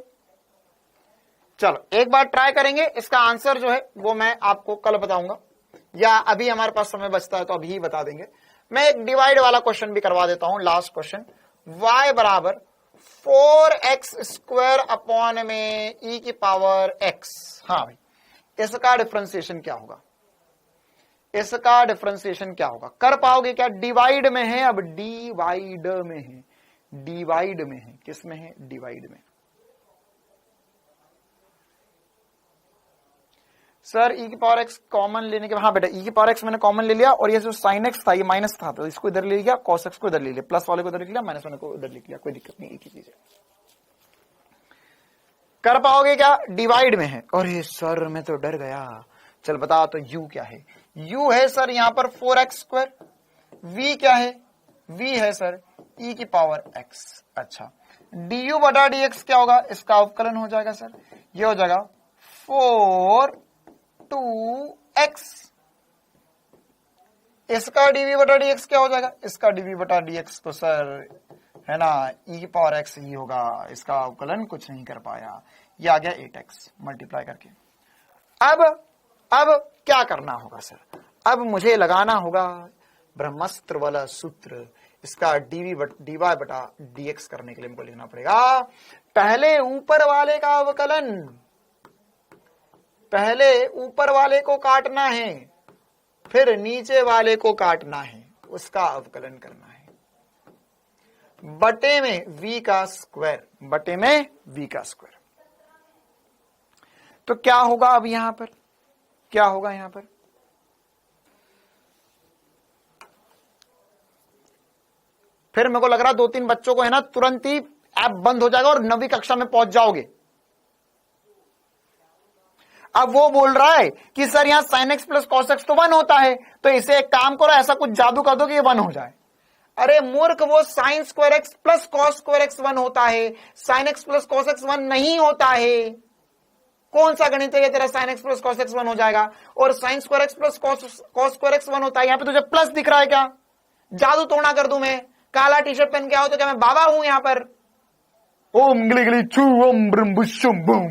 चलो एक बार ट्राई करेंगे, इसका आंसर जो है वो मैं आपको कल बताऊंगा, या अभी हमारे पास समय बचता है तो अभी ही बता देंगे। मैं एक डिवाइड वाला क्वेश्चन भी करवा देता हूं, लास्ट क्वेश्चन। y बराबर 4x स्क्वायर अपॉन में e की पावर x। हाँ भाई, इसका डिफरेंशिएशन क्या होगा? इसका डिफरेंशिएशन क्या होगा? कर पाओगे क्या? डिवाइड में है, अब डिवाइड में है, डिवाइड में है, किस में है? डिवाइड में। सर e की पावर x कॉमन लेने के बाद, हाँ बेटा e की पावर x मैंने कॉमन ले लिया, और ये जो साइन x था ये माइनस था तो इसको इधर ले लिया, cos x को इधर ले लिया, प्लस वाले को इधर लिख लिया, माइनस वाले को इधर लिख लिया, कोई दिक्कत नहीं, एक ही चीज है। कर पाओगे क्या? डिवाइड में है। अरे सर मैं तो डर गया, चल बता तो u क्या है? u है सर यहां पर 4x स्क्वायर, v क्या है? v है सर e की पावर x। अच्छा, du बटा dx क्या होगा? इसका अवकलन हो जाएगा सर, ये हो जाएगा 4(2x), इसका dv बटा dx क्या हो जाएगा? इसका dv बटा dx तो सर है ना e की पावर x ही होगा, इसका अवकलन कुछ नहीं कर पाया, ये आ गया 8x मल्टीप्लाई करके। अब क्या करना होगा सर? अब मुझे लगाना होगा ब्रह्मास्त्र वाला सूत्र, इसका dy बटा dx करने के लिए हमको लिखना पड़ेगा पहले ऊपर वाले का अवकलन, पहले ऊपर वाले को काटना है, फिर नीचे वाले को काटना है, उसका अवकलन करना है, बटे में v का स्क्वायर, बटे में v का स्क्वायर। तो क्या होगा अब यहां पर? क्या होगा यहां पर? फिर मेरे को लग रहा 2-3 बच्चों को है ना तुरंत ही ऐप बंद हो जाएगा और 9वीं कक्षा में पहुंच जाओगे। अब वो बोल रहा है कि सर यहां sin x plus cos x तो 1 होता है, तो इसे एक काम करो, ऐसा कुछ जादू कर दो कि ये 1 हो जाए। अरे मूर्ख, वो sin square x plus cos square x 1 होता है, sin x plus cos x 1 नहीं होता है। कौन सा गणित है तेरा sin x plus cos x 1 हो जाएगा? और sin square x plus cos square x 1 होता है। यहां पे तुझे प्लस दिख रहा है क्या? जादू तोड़ा कर दूं मैं? काला टी शर्ट पहन के आओ तो क्या मैं बाबा हूं यहां पर? ओम गिली गिली छू ओम ब्रम बुशुम बूम।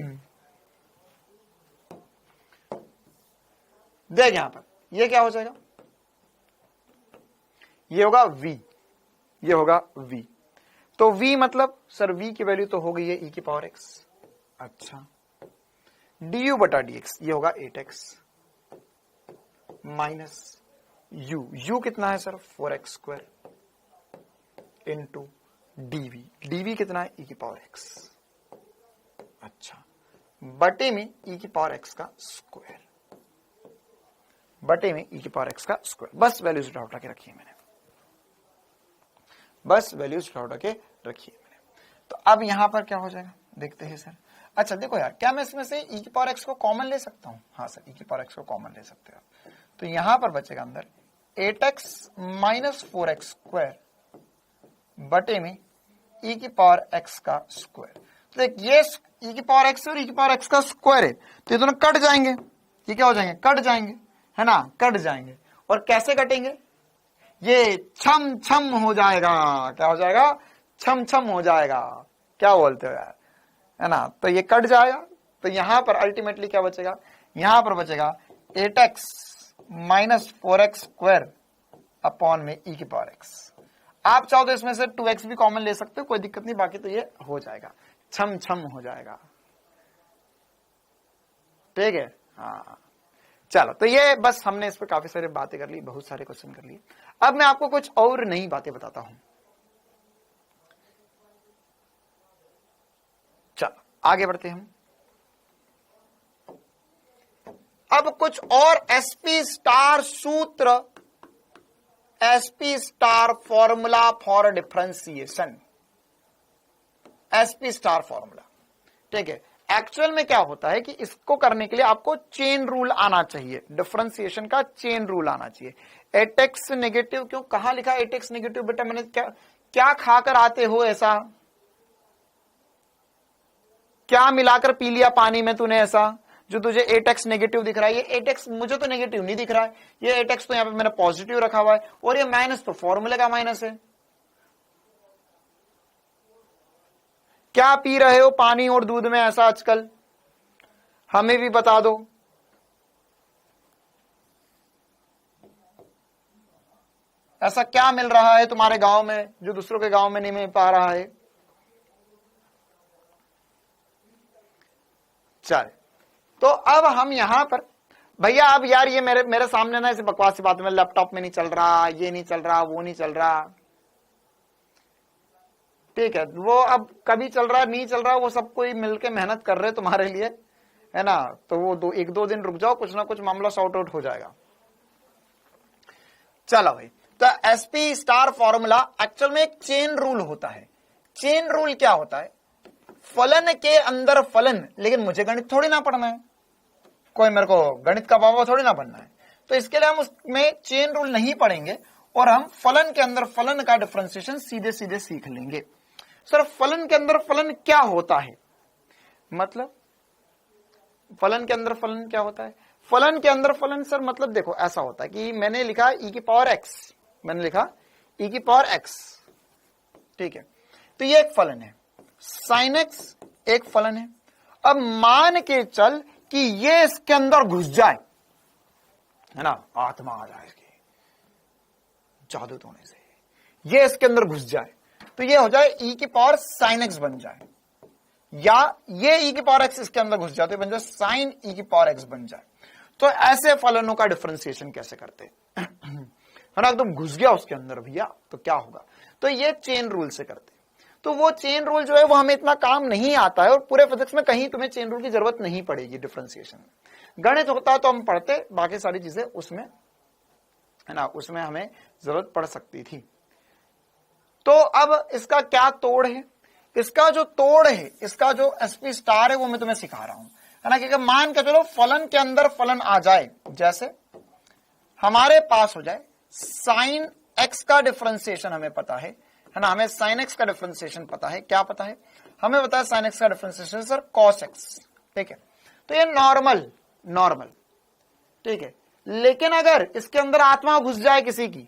देख यहां पर ये क्या हो जाएगा? ये होगा v, ये होगा v। तो v मतलब सर v की वैल्यू तो हो गई है e की पावर x। अच्छा, du बटा dx ये होगा 8x माइनस u कितना है sir 4x square into dv कितना है e की पावर x। अच्छा, बटे में e की पावर x का स्क्वायर, बटे में e की पावर x का स्क्वायर। बस वैल्यूज उठा के रखी है मैंने, बस वैल्यूज उठा के रखी है मैंने। तो अब यहां पर क्या हो जाएगा देखते हैं सर। अच्छा देखो यार, क्या मैं इसमें से e की पावर x को कॉमन ले सकता हूं? हाँ सर, e की पावर x को कॉमन ले सकते हो। तो यहां पर बचेगा अंदर 8x माइनस 4x स्क्वायर बटे में e की पावर x का स्क्वायर। तो देख, ये e की पावर x और e की पावर x का स्क्वायर है, तो ये दोनों कट जाएंगे। ये क्या हो जाएंगे? कट जाएंगे, है ना, कट जाएंगे। और कैसे कटेंगे? ये छम छम हो जाएगा। क्या हो जाएगा? छम छम हो जाएगा। क्या बोलते हो यार, है ना। तो ये कट जाएगा, तो यहां पर अल्टीमेटली क्या बचेगा? यहां पर बचेगा 8x minus 4x square upon में e की पावर x। आप चाहो तो इसमें से 2x भी कॉमन ले सकते हो, कोई दिक्कत नहीं, बाकी तो ये हो जाएगा, छम छम हो जाएगा। ठीक है, हाँ चलो। तो ये बस हमने इस पर काफी सारी बातें कर ली, बहुत सारे क्वेश्चन कर लिए। अब मैं आपको कुछ और नई बातें बताता हूं। चलो आगे बढ़ते हैं हम। अब कुछ और एसपी स्टार सूत्र, SP star formula for differentiation, SP star formula. ठीक है, एक्चुअल में क्या होता है कि इसको करने के लिए आपको चेन रूल आना चाहिए, डिफरेंशिएशन का चेन रूल आना चाहिए। 8x नेगेटिव क्यों, कहां लिखा 8x नेगेटिव? बेटा मैंने क्या खाकर आते हो ऐसा? क्या मिलाकर पी लिया पानी में तूने ऐसा जो तुझे 8x नेगेटिव दिख रहा है? ये 8x मुझे तो नेगेटिव नहीं दिख रहा है, ये 8x तो यहां पे मैंने पॉजिटिव रखा हुआ है, और ये माइनस तो फॉर्मूले का माइनस है। क्या पी रहे हो पानी और दूध में ऐसा आजकल? हमें भी बता दो। ऐसा क्या मिल रहा है तुम्हारे गांव में जो दूसरों के गांव में नहीं मिल पा रहा है? चल, तो अब हम यहां पर भैया, अब यार ये मेरे सामने ना ऐसे बकवास की बात में, लैपटॉप में नहीं चल रहा, ये नहीं चल रहा, वो नहीं चल रहा। ठीक है, वो अब कभी चल रहा नहीं चल रहा, वो सब कोई मिलके मेहनत कर रहे तुम्हारे लिए, है ना। तो वो एक दो दिन रुक जाओ, कुछ ना कुछ मामला सॉर्ट आउट हो जाएगा। चलो भाई, तो एसपी स्टार फॉर्मूला एक्चुअल में एक चेन रूल होता है। चेन रूल क्या होता है? फलन के अंदर फलन, लेकिन मुझे गणित थोड़ी ना पढ़ना है, कोई मेरे को गणित का बाबा थोड़ी ना बनना है, तो इसके लिए हम उसमें चेन रूल नहीं पढ़ेंगे और हम फलन के अंदर फलन का डिफरेंशिएशन सीधे सीधे सीख लेंगे। सर फलन के अंदर फलन क्या होता है? मतलब फलन के अंदर फलन क्या होता है? फलन के अंदर फलन सर मतलब देखो ऐसा होता है कि मैंने लिखा e की पावर x, मैंने लिखा e की पावर x। ठीक है, तो ये एक फलन है, sin x एक फलन है। अब मान के चल कि ये इसके अंदर घुस जाए, है ना, आत्मा आ जाए इसकी जादू टोने से, ये इसके अंदर घुस जाए, तो ये हो जाए e की पावर sin x बन जाए, या ये e की पावर x इसके अंदर घुस जाए तो बन जाए sin e की पावर x बन जाए। तो ऐसे फलनों का डिफरेंशिएशन कैसे करते है ना, एकदम घुस गया उसके अंदर भैया, तो क्या होगा? तो ये चेन रूल से करते। तो वो चेन रूल जो है वो हमें इतना काम नहीं आता है, और पूरे फिजिक्स में कहीं तुम्हें चेन रूल की जरूरत नहीं पड़ेगी डिफरेंशिएशन में। गणित होता है तो हम पढ़ते, बाकी सारी चीजें उसमें, है ना, उसमें हमें जरूरत पड़ सकती थी। तो अब इसका क्या तोड़ है? इसका जो तोड़ है, इसका जो एसपी स्टार है, वो मैं तुम्हें सिखा रहा हूं, है ना। क्योंकि मान के चलो फलन के अंदर फलन आ जाए, जैसे हमारे पास हो जाए साइन एक्स का डिफरेंशिएशन हमें पता है ना, हमें साइन एक्स का डिफरेंशिएशन पता है। क्या पता है? हमें पता है साइन एक्स का डिफरेंशिएशन सर कॉस एक्स। ठीक है, तो ये नॉर्मल, ठीक है। लेकिन अगर इसके अंदर आत्मा घुस जाए किसी की,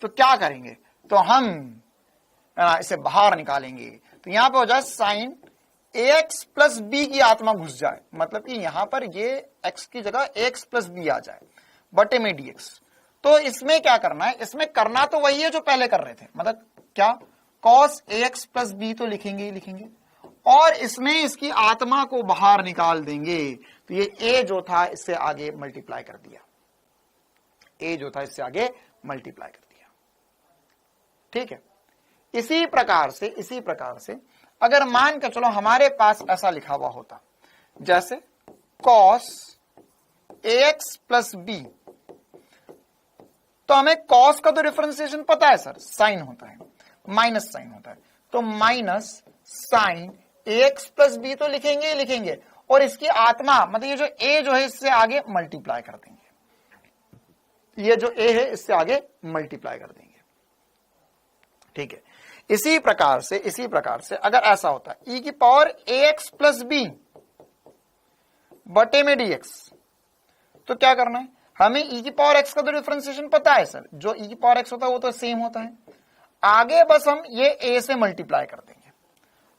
तो क्या करेंगे? तो हम इसे बाहर निकालेंगे। तो यहां पे हो जाए साइन ax प्लस बी की आत्मा घुस जाए, मतलब कि यहां पर ये x की जगह ax प्लस बी आ जाए, बटे में dx। तो इसमें क्या करना है, इसमें करना तो वही है जो पहले कर रहे थे, मतलब क्या, cos ax प्लस बी तो लिखेंगे ही लिखेंगे, और इसमें इसकी आत्मा को बाहर निकाल देंगे। तो ये a जो था इससे आगे मल्टीप्लाई कर दिया, a जो था इससे आगे मल्टीप्लाई कर दिया। ठीक है, इसी प्रकार से अगर मान के चलो हमारे पास ऐसा लिखा हुआ होता, जैसे cos ax प्लस बी, तो हमें cos का तो डिफरेंशिएशन पता है सर, साइन होता है, माइनस साइन होता है, तो minus sine ax plus b तो लिखेंगे ही लिखेंगे, और इसकी आत्मा मतलब ये जो a जो है इससे आगे मल्टीप्लाई कर देंगे, ये जो a है इससे आगे मल्टीप्लाई कर देंगे। ठीक है, इसी प्रकार से अगर ऐसा होता है e की पावर ax प्लस बी बटे में dx, तो क्या करना है, हमें e की पावर x का तो डिफरेंशिएशन पता है सर, जो e की पावर x होता है वो तो सेम होता है, आगे बस हम ये a से मल्टीप्लाई कर देंगे,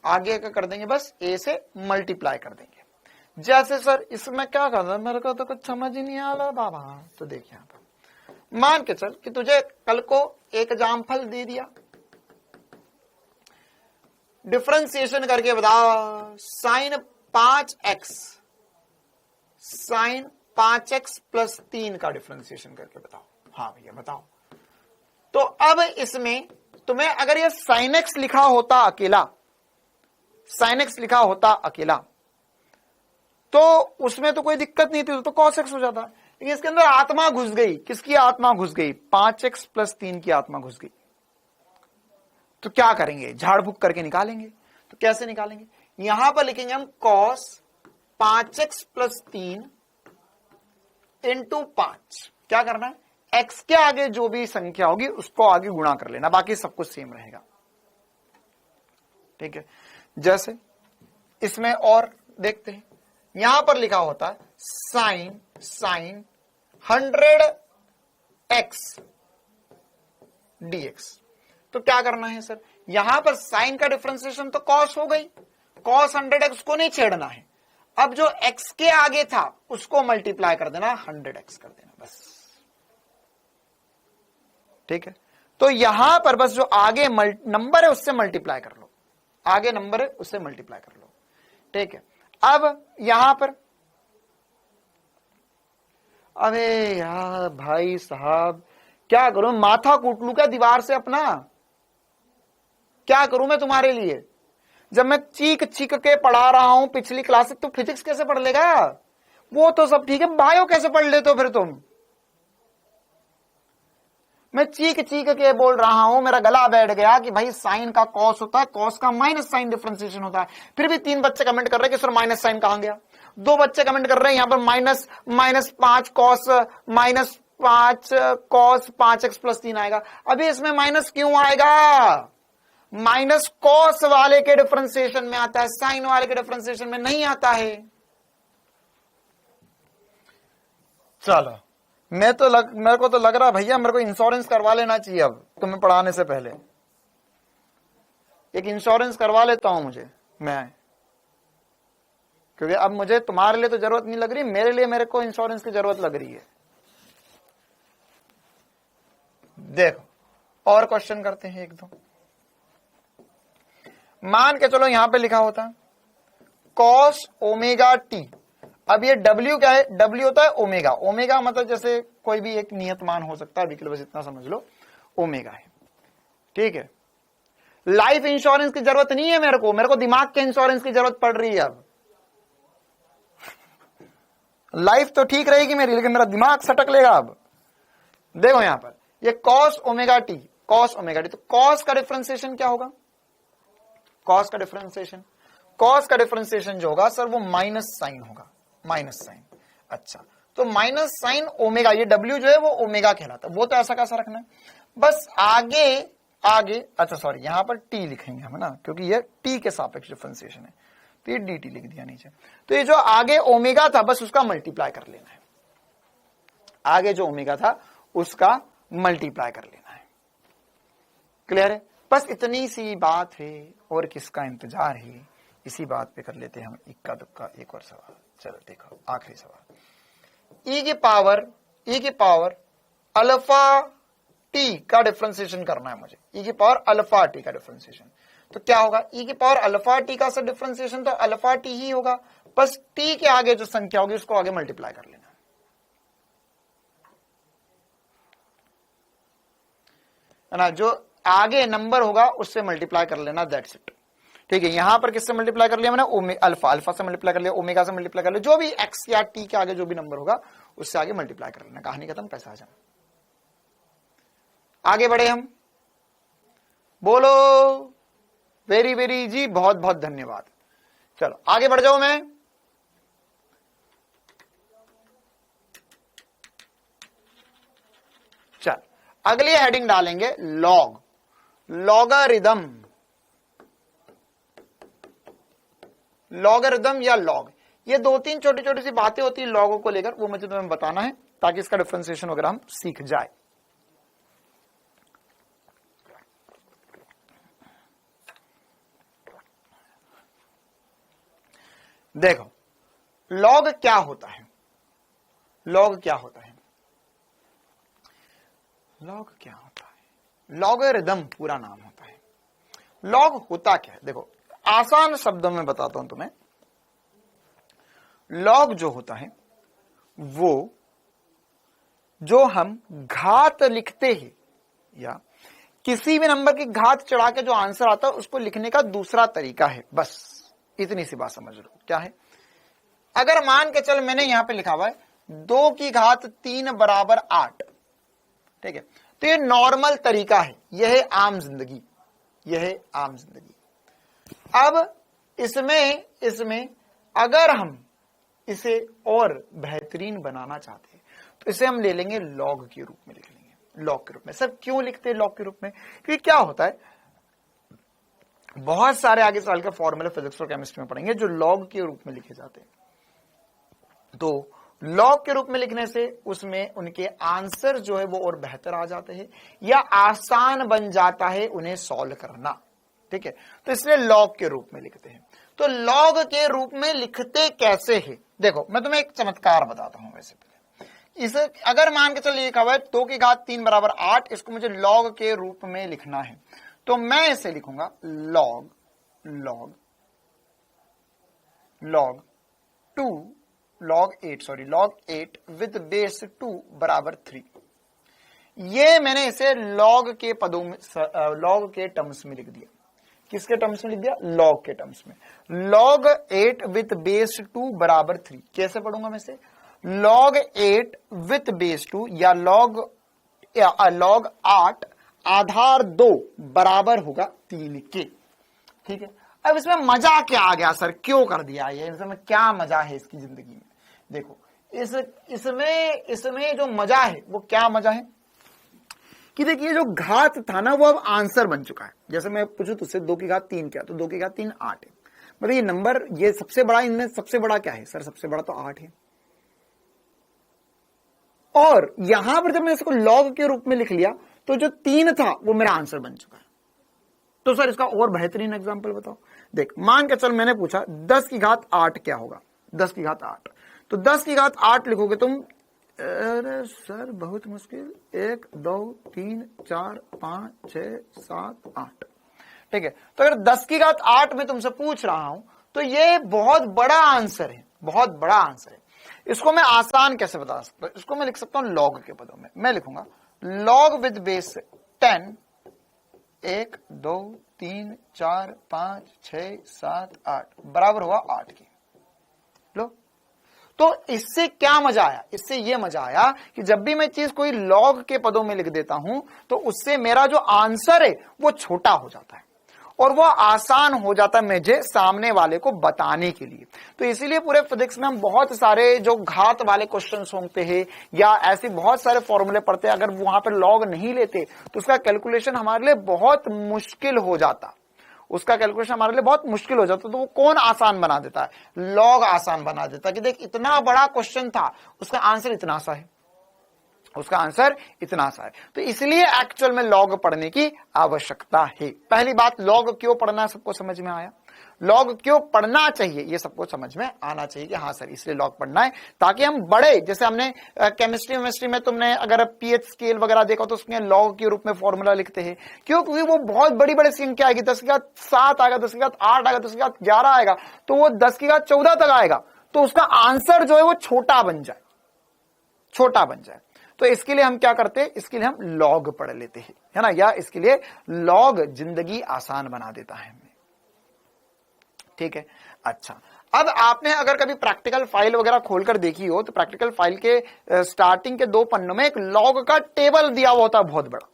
आगे क्या कर देंगे, बस a से मल्टीप्लाई कर देंगे। जैसे सर इसमें क्या करना, मेरे को तो कुछ समझ ही नहीं आ रहा बाबा। तो देखिए यहां पर मान के चल कि तुझे कल को एक जामफल दे दिया, डिफरेंशिएशन करके बता, साइन 5x प्लस 3 का डिफरेंशिएशन करके बताओ। हाँ भैया बताओ। तो अब इसमें तुम्हें अगर ये साइन एक्स लिखा होता अकेला, साइन एक्स लिखा होता अकेला, तो उसमें तो कोई दिक्कत नहीं थी, तो कॉस एक्स हो जाता। लेकिन इसके अंदर आत्मा घुस गई, किसकी आत्मा घुस गई, 5x प्लस 3 की आत्मा घुस गई। तो क्या करेंगे, झाड़ फूक करके निकालेंगे। तो कैसे निकालेंगे, यहां पर लिखेंगे हम cos 5x प्लस 3 इंटू 5। क्या करना है, x के आगे जो भी संख्या होगी उसको आगे गुणा कर लेना, बाकी सब कुछ सेम रहेगा। ठीक है, जैसे इसमें और देखते हैं, यहां पर लिखा होता है साइन 100x dx। तो क्या करना है सर, यहां पर साइन का डिफरेंशिएशन तो cos हो गई, cos 100x को नहीं छेड़ना है, अब जो x के आगे था उसको मल्टीप्लाई कर देना, 100x कर देना बस। ठीक है, तो यहां पर बस जो आगे नंबर है उससे मल्टीप्लाई कर लो, आगे नंबर है उससे मल्टीप्लाई कर लो। ठीक है, अब यहां पर अबे यार भाई साहब क्या करूं, माथा कूट लूं क्या दीवार से अपना, क्या करूं मैं तुम्हारे लिए। जब मैं चीख के पढ़ा रहा हूं पिछली क्लास से, तो फिजिक्स कैसे पढ़ लेगा, वो तो सब ठीक है, बायो कैसे पढ़ लेते हो फिर तुम। मैं चीख के बोल रहा हूं, मेरा गला बैठ गया कि भाई साइन का कॉस होता है, कॉस का माइनस साइन डिफरेंशिएशन होता है। फिर भी 3 बच्चे कमेंट कर रहे हैं कि सर माइनस साइन कहां गया, 2 बच्चे कमेंट कर रहे हैं यहां पर -5 कॉस -5 5x प्लस 3 आएगा। अभी इसमें माइनस क्यों आएगा, माइनस कॉस वाले के डिफरेंशिएशन में आता है, साइन वाले के डिफरेंशिएशन में नहीं आता है। चलो मेरे को तो लग रहा भैया मेरे को इंश्योरेंस करवा लेना चाहिए अब तुम्हें पढ़ाने से पहले, एक इंश्योरेंस करवा लेता हूं मुझे मैं, क्योंकि अब मुझे तुम्हारे लिए तो जरूरत नहीं लग रही, मेरे को इंश्योरेंस की जरूरत लग रही है। देखो और क्वेश्चन करते हैं एक दो। मान के चलो यहां पे लिखा होता है cos ओमेगा टी। अब ये W क्या है, W होता है ओमेगा, ओमेगा मतलब जैसे कोई भी एक नियत मान हो सकता है, अभी के लिए बस इतना समझ लो ओमेगा है। ठीक है, लाइफ इंश्योरेंस की जरूरत नहीं है मेरे को दिमाग के इंश्योरेंस की जरूरत पड़ रही है अब। लाइफ तो ठीक रहेगी मेरी, लेकिन मेरा दिमाग सटक लेगा अब। देखो यहां पर ये cos omega T, cos omega T, तो cos का डिफरेंशिएशन क्या होगा, cos का डिफरेंशिएशन जो होगा सर वो माइनस साइन होगा, माइनस साइन। अच्छा, तो माइनस साइन ओमेगा, ये W जो है वो ओमेगा कहलाता है, वो तो ऐसा कैसा रखना है, बस आगे अच्छा सॉरी यहां पर t लिखेंगे हम ना, क्योंकि ये t के सापेक्ष डिफरेंशिएशन है, तो ये dt लिख दिया नीचे। तो ये जो आगे ओमेगा था बस उसका मल्टीप्लाई कर लेना है, आगे जो ओमेगा था उसका मल्टीप्लाई कर लेना है। क्लियर है, बस इतनी सी बात है, और किसका इंतजार है, इसी बात पे कर लेते हैं हम इक्का दुक्का एक और सवाल। चलो देखो आखिरी सवाल, e की पावर अल्फा टी का डिफरेंशिएशन करना है मुझे, e की पावर अल्फा टी का डिफरेंशिएशन। तो क्या होगा, e की पावर अल्फा टी का सर डिफरेंशिएशन तो अल्फा टी ही होगा, बस t के आगे जो संख्या होगी उसको आगे मल्टीप्लाई कर लेना है ना, जो आगे नंबर होगा उससे मल्टीप्लाई कर लेना, दैट्स इट। ठीक है, यहां पर किससे मल्टीप्लाई कर लिया मैंने, अल्फा से मल्टीप्लाई कर लिया, ओमेगा से मल्टीप्लाई कर लिया, जो भी एक्स या टी के आगे जो भी नंबर होगा उससे आगे मल्टीप्लाई कर लेना, कहानी खत्म, पैसा आ जाए। आगे बढ़े हम, बोलो वेरी वेरी जी, बहुत बहुत धन्यवाद। चलो आगे बढ़ जाओ मैं, चल अगली हेडिंग डालेंगे लॉग, लॉगरिदम, लॉगरिदम या लॉग। ये दो तीन छोटी छोटी सी बातें होती है लॉगों को लेकर, वो मुझे तुम्हें बताना है ताकि इसका डिफरेंशिएशन वगैरह हम सीख जाए। देखो लॉग क्या होता है, लॉग क्या होता है, लॉग क्या होता है, लॉगरिदम पूरा नाम होता है। लॉग होता क्या है, देखो आसान शब्दों में बताता हूं तुम्हें। लॉग जो होता है वो जो हम घात लिखते हैं या किसी भी नंबर की घात चढ़ा के जो आंसर आता है उसको लिखने का दूसरा तरीका है, बस इतनी सी बात समझ लो। क्या है, अगर मान के चल मैंने यहां पे लिखा हुआ है 2 की घात 3 बराबर 8, ठीक है, तो ये नॉर्मल तरीका है, यह है आम जिंदगी, यह है आम जिंदगी। अब इसमें अगर हम इसे और बेहतरीन बनाना चाहते हैं तो इसे हम ले लेंगे लॉग के रूप में, लिख लेंगे लॉग के रूप में। सर क्यों लिखते हैं लॉग के रूप में, क्योंकि क्या होता है बहुत सारे आगे साल के फॉर्मूले फिजिक्स और केमिस्ट्री में पढ़ेंगे जो लॉग के रूप में लिखे जाते हैं। तो लॉग के रूप में लिखने से उसमें उनके आंसर जो है वो और बेहतर आ जाते हैं या आसान बन जाता है उन्हें सॉल्व करना, ठीक है, तो इसलिए लॉग के रूप में लिखते हैं। तो लॉग के रूप में लिखते कैसे है, देखो मैं तुम्हें एक चमत्कार बताता हूं। वैसे इसे अगर मान के चलिए लिखा हुआ है 2 की घात 3 बराबर 8, इसको मुझे लॉग के रूप में लिखना है, तो मैं इसे लिखूंगा log log log 2 log 8 with base 2 बराबर 3। ये मैंने इसे लॉग के पदों में, लॉग के टर्म्स में लिख दिया। किसके टर्म्स में लिख दिया, लॉग के टर्म्स में। लॉग 8 विथ बेस 2 बराबर 3 कैसे पढ़ूंगा मैं इसे, लॉग 8 विथ बेस 2 या लॉग 8 आधार 2 बराबर होगा 3 के, ठीक है। अब इसमें मजा क्या आ गया सर, क्यों कर दिया ये, इसमें क्या मजा है इसकी जिंदगी में। देखो इसमें जो मजा है वो क्या मजा है कि देखिए जो घात था ना वो अब आंसर बन चुका है। जैसे मैं पूछूं तुझसे 2 की घात 3 क्या, तो 2 की घात 3 8 है, मतलब ये नंबर ये सबसे बड़ा, इनमें सबसे बड़ा क्या है सर, सबसे बड़ा तो 8 है। और यहां पर जब मैं इसको लॉग के रूप में लिख लिया तो जो 3 था वो मेरा आंसर बन चुका है। तो सर इसका और बेहतरीन एग्जांपल बताओ। देख मान के चल मैंने पूछा 10 की घात 8 क्या होगा, 10 की घात 8, तो 10 की घात 8 लिखोगे तुम, अरे सर बहुत मुश्किल, 1 2 3 4 5 6 7 8, ठीक है। तो अगर 10 की घात 8 में तुमसे पूछ रहा हूं तो ये बहुत बड़ा आंसर है, बहुत बड़ा आंसर है। इसको मैं आसान कैसे बता सकता हूं, इसको मैं लिख सकता हूं लॉग के पदों में। मैं लिखूंगा लॉग विद बेस 10 1 2 3 4 5 6 7 8 बराबर हुआ 8 की। लो, तो इससे क्या मजा आया, इससे यह मजा आया कि जब भी मैं चीज कोई लॉग के पदों में लिख देता हूं तो उससे मेरा जो आंसर है वो छोटा हो जाता है और वो आसान हो जाता है मुझे सामने वाले को बताने के लिए। तो इसीलिए पूरे फिजिक्स में हम बहुत सारे जो घात वाले क्वेश्चंस होते हैं या ऐसे बहुत सारे फॉर्मूले पढ़ते हैं, अगर वहां पर लॉग नहीं लेते तो उसका कैलकुलेशन हमारे लिए बहुत मुश्किल हो जाता, उसका कैलकुलेशन हमारे लिए बहुत मुश्किल हो जाता। तो वो कौन आसान बना देता है, लॉग आसान बना देता है कि देख इतना बड़ा क्वेश्चन था उसका आंसर इतना सा है, उसका आंसर इतना सा है। तो इसलिए एक्चुअल में लॉग पढ़ने की आवश्यकता है। पहली बात लॉग क्यों पढ़ना है सबको समझ में आया। लॉग क्यों पढ़ना चाहिए ये सबको समझ में आना चाहिए कि हाँ सर इसलिए लॉग पढ़ना है, ताकि हम बड़े, जैसे हमने केमिस्ट्री में तुमने अगर पीएच स्केल वगैरह देखा तो उसमें लॉग के रूप में फॉर्मूला लिखते हैं। क्यों? क्योंकि वो बहुत बड़ी बड़ी संख्या आएगी, 10 की घात 7 आएगा, 10 की घात 8 आएगा, 10 की घात 11 आएगा, तो वो 10 की घात 14 तक आएगा, तो उसका आंसर जो है वो छोटा बन जाए, छोटा बन जाए। तो इसके लिए हम क्या करते हैं, इसके लिए हम लॉग पढ़ लेते हैं, है ना, या इसके लिए लॉग जिंदगी आसान बना देता है हमें। ठीक है, अच्छा, अब आपने अगर कभी प्रैक्टिकल फाइल वगैरह खोलकर देखी हो तो प्रैक्टिकल फाइल के स्टार्टिंग के 2 पन्नों में एक लॉग का टेबल दिया हुआ होता है बहुत बड़ा।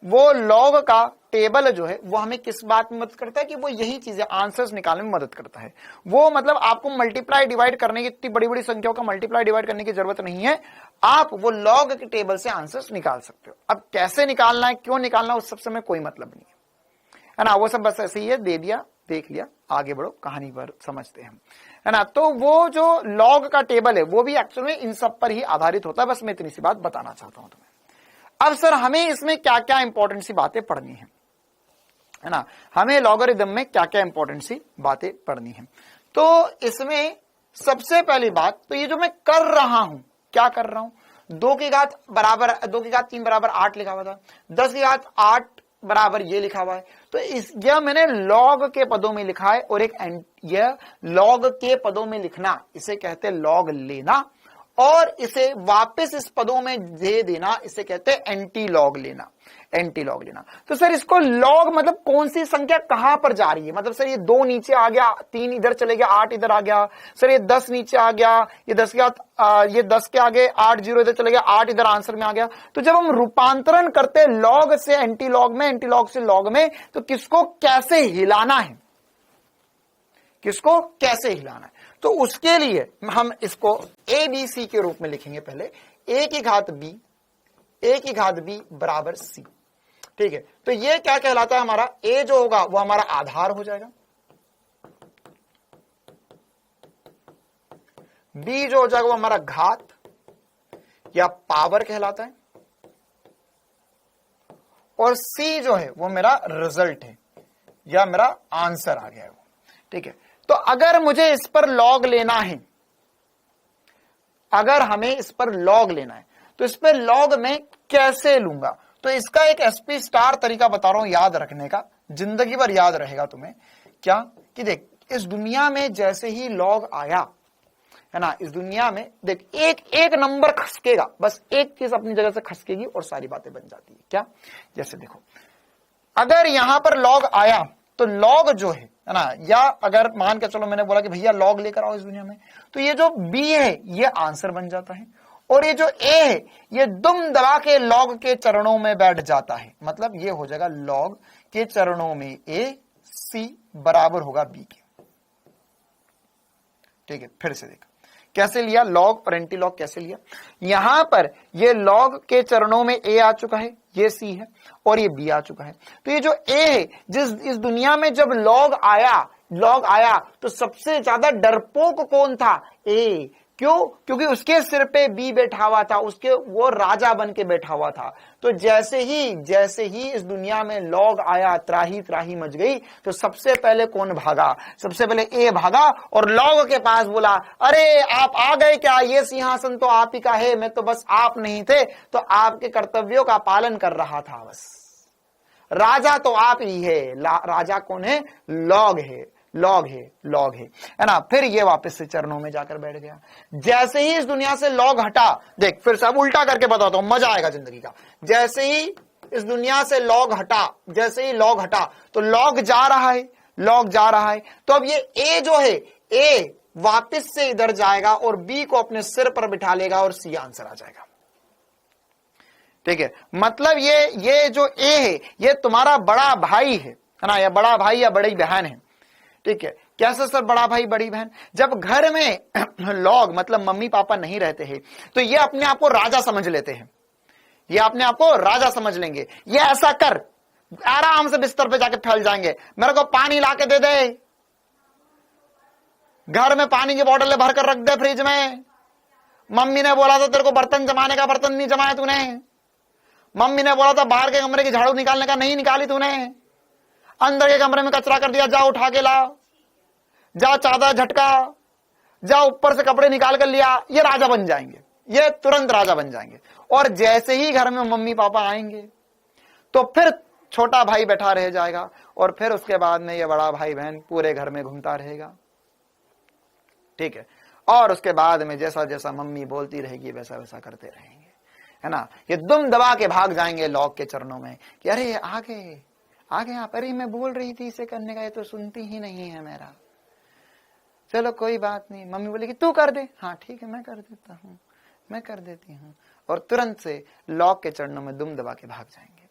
वो लॉग का टेबल जो है वो हमें किस बात में मदद करता है कि वो यही चीजें आंसर्स निकालने में मदद करता है। वो मतलब आपको मल्टीप्लाई डिवाइड करने की, इतनी बड़ी बड़ी संख्याओं का मल्टीप्लाई डिवाइड करने की जरूरत नहीं है, आप वो लॉग के टेबल से आंसर्स निकाल सकते हो। अब कैसे निकालना है, क्यों निकालना है, उस सबसे में कोई मतलब नहीं है ना, वो सब बस ऐसे ही है, दे दिया, देख लिया, आगे बढ़ो, कहानी पर समझते हैं हम, है ना। तो वो जो लॉग का टेबल है वो भी एक्चुअली इन सब पर ही आधारित होता है, बस मैं इतनी सी बात बताना चाहता हूं तुम्हें। अब सर हमें इसमें क्या क्या इंपॉर्टेंट सी बातें पढ़नी है ना, हमें लॉगरिदम में क्या क्या इंपॉर्टेंट सी बातें पढ़नी है। तो इसमें सबसे पहली बात, तो ये जो मैं कर रहा हूं, क्या कर रहा हूं, 2 की घात 3 बराबर 8 लिखा हुआ था, 10 की घात 8 बराबर ये लिखा हुआ है, तो यह मैंने लॉग के पदों में लिखा है, और यह लॉग के पदों में लिखना इसे कहते हैं लॉग लेना, और इसे वापस इस पदों में दे देना इसे कहते हैं एंटी लॉग लेना, एंटी लॉग लेना। तो सर इसको लॉग मतलब कौन सी संख्या कहां पर जा रही है, मतलब सर ये 2 नीचे आ गया, 3 इधर चले गया, 8 इधर आ गया, सर ये 10 नीचे आ गया, ये 10 ये 10 के आगे 8 0 इधर चले गया, 8 इधर आंसर में आ गया। तो जब हम रूपांतरण करते हैं लॉग से एंटी लॉग में, एंटी लॉग से लॉग में, तो किसको कैसे हिलाना है, किसको कैसे हिलाना है, तो उसके लिए हम इसको ABC के रूप में लिखेंगे। पहले A की घात B बराबर C। ठीक है, तो ये क्या कहलाता है, हमारा A जो होगा वो हमारा आधार हो जाएगा, B जो हो जाएगा वो हमारा घात या पावर कहलाता है, और C जो है वो मेरा रिजल्ट है या मेरा आंसर आ गया है वो। ठीक है, तो अगर मुझे इस पर लॉग लेना है, अगर हमें इस पर लॉग लेना है तो इस पर लॉग में कैसे लूंगा, तो इसका एक SP स्टार तरीका बता रहा हूं याद रखने का, जिंदगी भर याद रहेगा तुम्हें। क्या कि देख, इस दुनिया में जैसे ही लॉग आया है ना, इस दुनिया में देख एक नंबर खसकेगा, बस एक चीज अपनी जगह से खसकेगी और सारी बातें बन जाती है। क्या, जैसे देखो अगर यहां पर लॉग आया तो लॉग जो है ना, या अगर मान के चलो मैंने बोला कि भैया लॉग लेकर आओ इस दुनिया में, तो ये जो B है ये आंसर बन जाता है, और ये जो A है ये दुम दबा के लॉग के चरणों में बैठ जाता है, मतलब ये हो जाएगा लॉग के चरणों में A, C बराबर होगा B के। ठीक है, फिर से देखो कैसे लिया लॉग और एंटी लॉग कैसे लिया। यहां पर ये लॉग के चरणों में A आ चुका है, ये C है, और ये B आ चुका है। तो ये जो A है, इस दुनिया में जब लॉग आया तो सबसे ज्यादा डरपोक कौन था, A। क्यों? क्योंकि उसके सिर पे B बैठा हुआ था, वो राजा बन के बैठा हुआ था। तो जैसे ही इस दुनिया में लॉग आया, त्राही त्राही मच गई, तो सबसे पहले कौन भागा, सबसे पहले A भागा और लॉग के पास बोला, अरे आप आ गए क्या, ये सिंहासन तो आप ही का है, मैं तो बस आप नहीं थे तो आपके कर्तव्यों का पालन कर रहा था, बस राजा तो आप ही है। राजा कौन है, लॉग है ना। फिर ये वापस से चरणों में जाकर बैठ गया। जैसे ही इस दुनिया से लॉग हटा, देख फिर सब उल्टा करके बताता हूं, मजा आएगा जिंदगी का। जैसे ही इस दुनिया से लॉग हटा तो लॉग जा रहा है, तो अब ये A जो है, A वापस से इधर जाएगा और B को अपने सिर पर बिठा लेगा और C आंसर आ जाएगा। ठीक है, मतलब ये जो A है ये तुम्हारा बड़ा भाई है ना, या बड़ा भाई या बड़ी बहन है। ठीक है, कैसे सर बड़ा भाई बड़ी बहन, जब घर में लॉग मतलब मम्मी पापा नहीं रहते हैं तो ये अपने आप को राजा समझ लेते हैं, ये अपने आप को राजा समझ लेंगे। ये ऐसा कर, आराम से बिस्तर पे जाके फैल जाएंगे, मेरे को पानी लाके दे दे, घर में पानी की बोतल भर कर रख दे फ्रिज में, मम्मी ने बोला था तेरे को बर्तन जमाने का, बर्तन नहीं जमाया तूने, मम्मी ने बोला था बाहर के कमरे की झाड़ू निकालने का, नहीं निकाली तूने, अंदर के कमरे में कचरा कर दिया, जा उठा के ला, जा चादर झटका, जा ऊपर से कपड़े निकाल कर लिया, ये राजा बन जाएंगे, ये तुरंत राजा बन जाएंगे। और जैसे ही घर में मम्मी पापा आएंगे तो फिर छोटा भाई बैठा रह जाएगा और फिर उसके बाद में ये बड़ा भाई बहन पूरे घर में घूमता रहेगा, ठीक है। और उसके बाद में जैसा जैसा मम्मी बोलती रहेगी वैसा वैसा करते रहेंगे, है ना। ये दुम दबा के भाग जाएंगे लॉग के चरणों में कि अरे आगे आगे आप, अरे मैं बोल रही थी इसे करने का, ये तो सुनती ही नहीं है मेरा, चलो कोई बात नहीं। मम्मी बोलेगी तू कर दे, हाँ ठीक है मैं कर देता हूँ, मैं कर देती हूँ, और तुरंत से लॉग के चरणों में दुम दबा के भाग जाएंगे,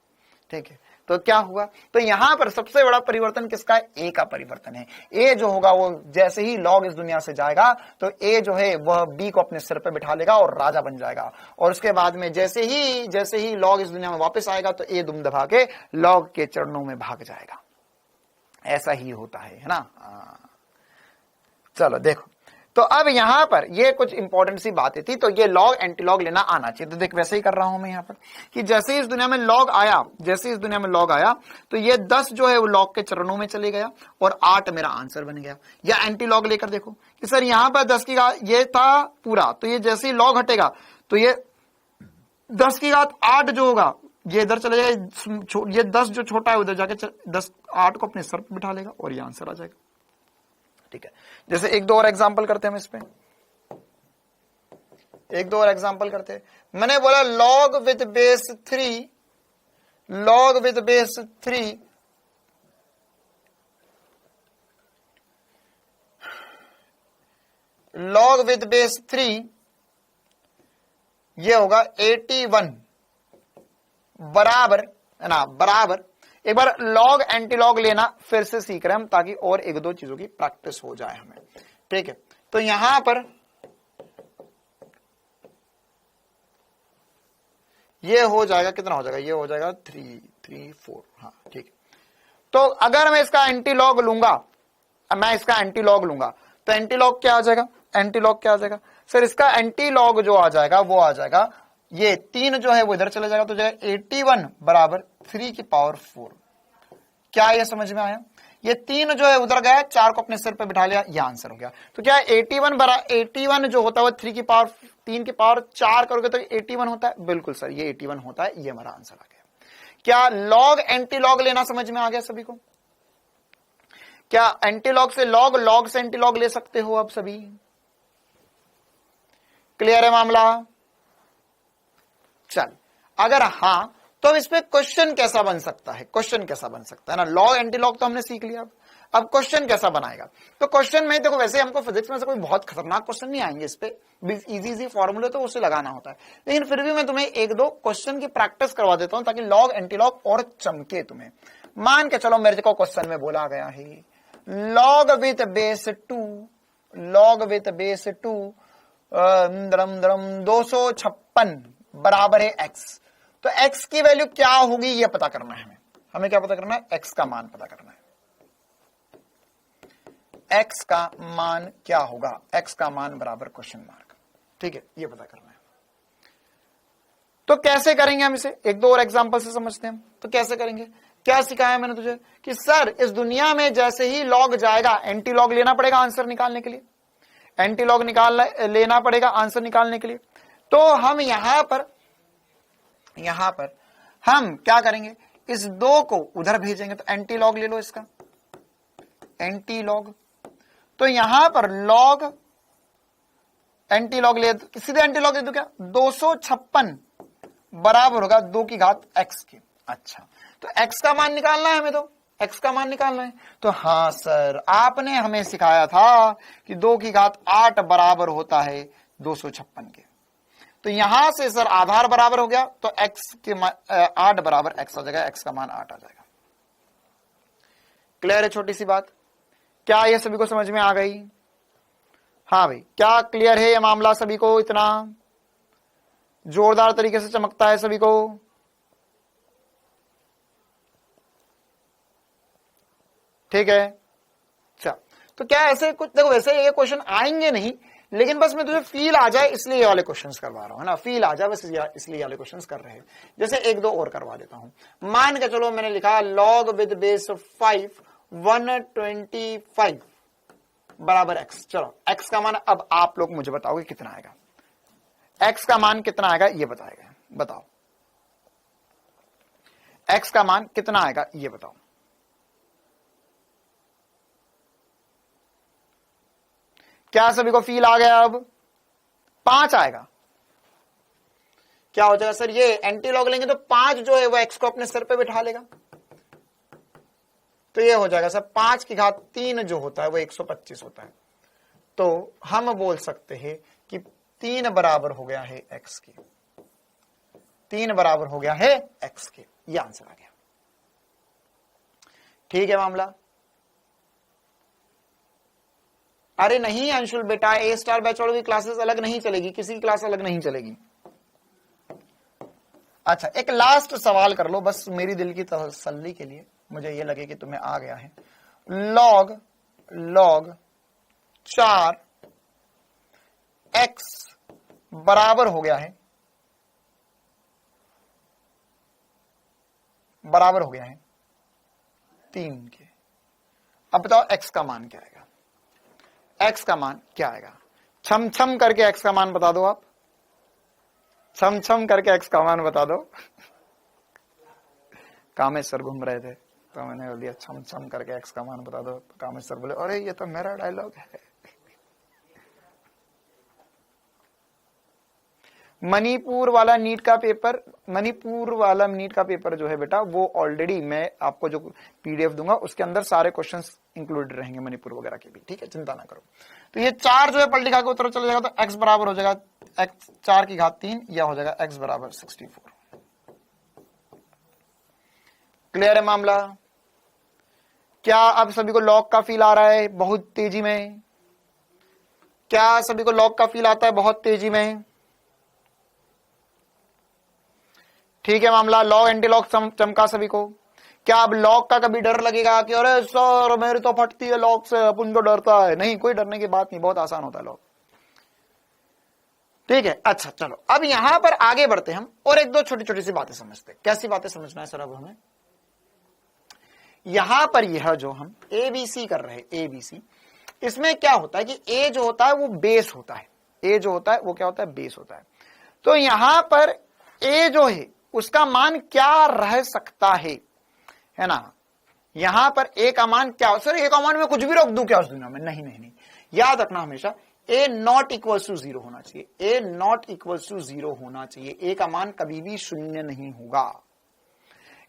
ठीक है। तो क्या हुआ, तो यहां पर सबसे बड़ा परिवर्तन किसका है, ए का परिवर्तन है। ए जो होगा वो जैसे ही लॉग इस दुनिया से जाएगा तो ए जो है वह बी को अपने सिर पे बिठा लेगा और राजा बन जाएगा। और उसके बाद में जैसे ही लॉग इस दुनिया में वापस आएगा तो ए दुम दबा के लॉग के चरणों में भाग जाएगा। ऐसा ही होता है ना। चलो देखो, तो अब यहां पर ये कुछ इंपॉर्टेंट सी बातें थी, तो ये लॉग एंटी लॉग लेना आना चाहिए। तो देख वैसे ही कर रहा हूं मैं यहां पर कि जैसे ही इस दुनिया में लॉग आया, जैसे इस दुनिया में लॉग आया तो ये 10 जो है वो लॉग के चरणों में चले गया और 8 मेरा आंसर बन गया। या एंटी लॉग लेकर देखो कि सर यहां पर 10 की घात ये था पूरा, तो ये जैसे ही लॉग हटेगा तो ये 10 की घात 8 जो होगा ये इधर चले जाएगा, ये 10 जो छोटा है उधर जाके 10 8 को अपने सर पर बिठा लेगा और ये आंसर आ जाएगा, ठीक है। जैसे एक दो और एग्जांपल करते हैं हम इस पे, एक दो और एग्जांपल करते हैं। मैंने बोला log with base 3, log with base 3 log with base 3 ये होगा 81 बराबर, है ना, बराबर। एक बार लॉग एंटी लॉग लेना फिर से सीख रहे हैं हम ताकि और एक दो चीजों की प्रैक्टिस हो जाए हमें, ठीक है। तो यहां पर ये हो जाएगा, कितना हो जाएगा, ये हो जाएगा 3 3 4, हाँ ठीक है। तो अगर मैं इसका एंटी लॉग लूंगा, मैं इसका एंटी लॉग लूंगा तो एंटी लॉग क्या आ जाएगा, एंटी लॉग क्या आ जाएगा सर, इसका एंटी लॉग जो आ जाएगा वो आ जाएगा, ये 3 जो है वो इधर चले जाएगा तो जाएगा 81 बराबर 3 की पावर 4। क्या ये समझ में आया, ये 3 जो है उधर गया, 4 को अपने सिर पे बिठा लिया, ये आंसर हो गया। तो क्या 81 जो होता है वो 3 की पावर 4 करोगे तो 81 होता है, बिल्कुल सर ये 81 होता है, ये हमारा आंसर आ गया। क्या लॉग एंटी लॉग लेना समझ में आ गया सभी को? क्या एंटी लॉग से लॉग, लॉग से एंटी लॉग ले सकते हो आप सभी? क्लियर है मामला? चल, अगर हां तो अब इस पे क्वेश्चन कैसा बन सकता है, क्वेश्चन कैसा बन सकता है ना। लॉग एंटी लॉग तो हमने सीख लिया, अब क्वेश्चन कैसा बनाएगा। तो क्वेश्चन में देखो वैसे हमको फिजिक्स में से कोई बहुत खतरनाक क्वेश्चन नहीं आएंगे, इस पे इजी फॉर्मूले तो उसे लगाना होता है, लेकिन फिर भी मैं तुम्हें एक दो क्वेश्चन की प्रैक्टिस करवा देता हूं ताकि लॉग एंटी लॉग और चमके तुम्हें। मान के चलो मेरे को क्वेश्चन में बोला गया है log with base 2, log with base 2 256 बराबर है एक्स। तो x की वैल्यू क्या होगी ये पता करना है हमें क्या पता करना है, x का मान पता करना है। x का मान क्या होगा, x का मान बराबर क्वेश्चन मार्क, ठीक है, ये पता करना है। तो कैसे करेंगे हम इसे, एक दो और एग्जांपल से समझते हैं हम। तो कैसे करेंगे, क्या सिखाया मैंने तुझे कि सर इस दुनिया में जैसे ही लॉग जाएगा एंटी लॉग लेना पड़ेगा आंसर निकालने के लिए, एंटी लॉग लेना पड़ेगा आंसर निकालने के लिए। तो हम यहां पर हम क्या करेंगे, इस 2 को उधर भेजेंगे, तो एंटी लॉग ले लो इसका, एंटी लॉग। तो यहां पर लॉग एंटी लॉग ले, सीधे एंटी लॉग दे दो, क्या 256 बराबर होगा 2 की घात x की। अच्छा, तो x का मान निकालना है हमें, तो x का मान निकालना है। तो हाँ सर आपने हमें सिखाया था कि 2 की घात 8 बराबर होता है 256 के। तो यहां से सर आधार बराबर हो गया तो x के 8 बराबर x आ जाएगा, x का मान 8 आ जाएगा। क्लियर है छोटी सी बात? क्या ये सभी को समझ में आ गई? हाँ भाई, क्या क्लियर है ये मामला सभी को? इतना जोरदार तरीके से चमकता है सभी को? ठीक है। अच्छा, तो क्या ऐसे कुछ देखो, वैसे ये क्वेश्चन आएंगे नहीं, लेकिन बस मैं तुझे फील आ जाए इसलिए ये वाले क्वेश्चंस करवा रहा हूं, है ना, फील आ जाए बस इसलिए वाले क्वेश्चंस कर रहे हैं। जैसे एक दो और करवा देता हूं। मान के चलो मैंने लिखा log विद बेस 5 125 बराबर x। चलो x का मान अब आप लोग मुझे बताओगे कितना आएगा, x का मान कितना आएगा ये बताएगा, बताओ x का मान कितना आएगा ये बताओ। क्या सभी को फील आ गया? अब 5 आएगा। क्या हो जाएगा सर, ये एंटी लॉग लेंगे तो 5 जो है वो x को अपने सर पे बिठा लेगा, तो ये हो जाएगा सर 5 की घात 3 जो होता है वो 125 होता है। तो हम बोल सकते हैं कि 3 बराबर हो गया है x के, 3 बराबर हो गया है x के। ये आंसर आ गया। ठीक है मामला। अरे नहीं अंशुल बेटा, ए स्टार बैच वालों की क्लासेस अलग नहीं चलेगी, किसी की क्लास अलग नहीं चलेगी। अच्छा एक लास्ट सवाल कर लो बस मेरी दिल की तसल्ली के लिए, मुझे ये लगे कि तुम्हें आ गया है। log 4 x बराबर हो गया है, बराबर हो गया है 3 के। अब बताओ x का मान क्या आएगा, x का मान क्या आएगा? छम छम करके x का मान बता दो आप, छम छम करके x का मान बता दो। कामेश्वर घूम रहे थे तो मैंने बोल दिया छम छम करके x का मान बता दो। कामेश्वर बोले अरे ये तो मेरा डायलॉग है। मणिपुर वाला नीट का पेपर, मणिपुर वाला नीट का पेपर जो है बेटा वो ऑलरेडी मैं आपको जो पीडीएफ दूंगा उसके अंदर सारे क्वेश्चंस इंक्लूडेड रहेंगे मणिपुर वगैरह के भी, ठीक है, चिंता ना करो। तो ये 4 जो है पलटी खा के उत्तर चला जाएगा, तो x बराबर हो जाएगा x 4 की घात 3, या हो जाएगा x बराबर 64। क्लियर है मामला? क्या अब सभी को लॉग का फील आ रहा है बहुत तेजी में? क्या सभी को लॉग का फील आता है बहुत तेजी में? ठीक है मामला। लॉग एंटी लॉग चमका सभी को? क्या अब लॉग का कभी डर लगेगा कि अरे सर मेरी तो फटती है लॉग से, अपन तो डरता है? नहीं, कोई डरने की बात नहीं, बहुत आसान होता है लॉग। ठीक है, अच्छा चलो अब यहां पर आगे बढ़ते हम और एक दो छोटी छोटी सी बातें समझते हैं। कैसी बातें समझना है सर अब हमें? यहां पर यह जो हम एबीसी कर रहे हैं, एबीसी, इसमें क्या होता है कि ए जो होता है वो बेस होता है, ए जो होता है वो क्या होता है, बेस होता है। तो यहां पर ए जो है उसका मान क्या रह सकता है ना? यहां पर ए का मान क्या हो? सर ए का मान मैं कुछ भी रख दूं क्या उस दुनिया में? नहीं नहीं नहीं, याद रखना हमेशा ए नॉट इक्वल टू 0 होना चाहिए, ए नॉट इक्वल टू 0 होना चाहिए। ए का मान कभी भी शून्य नहीं होगा।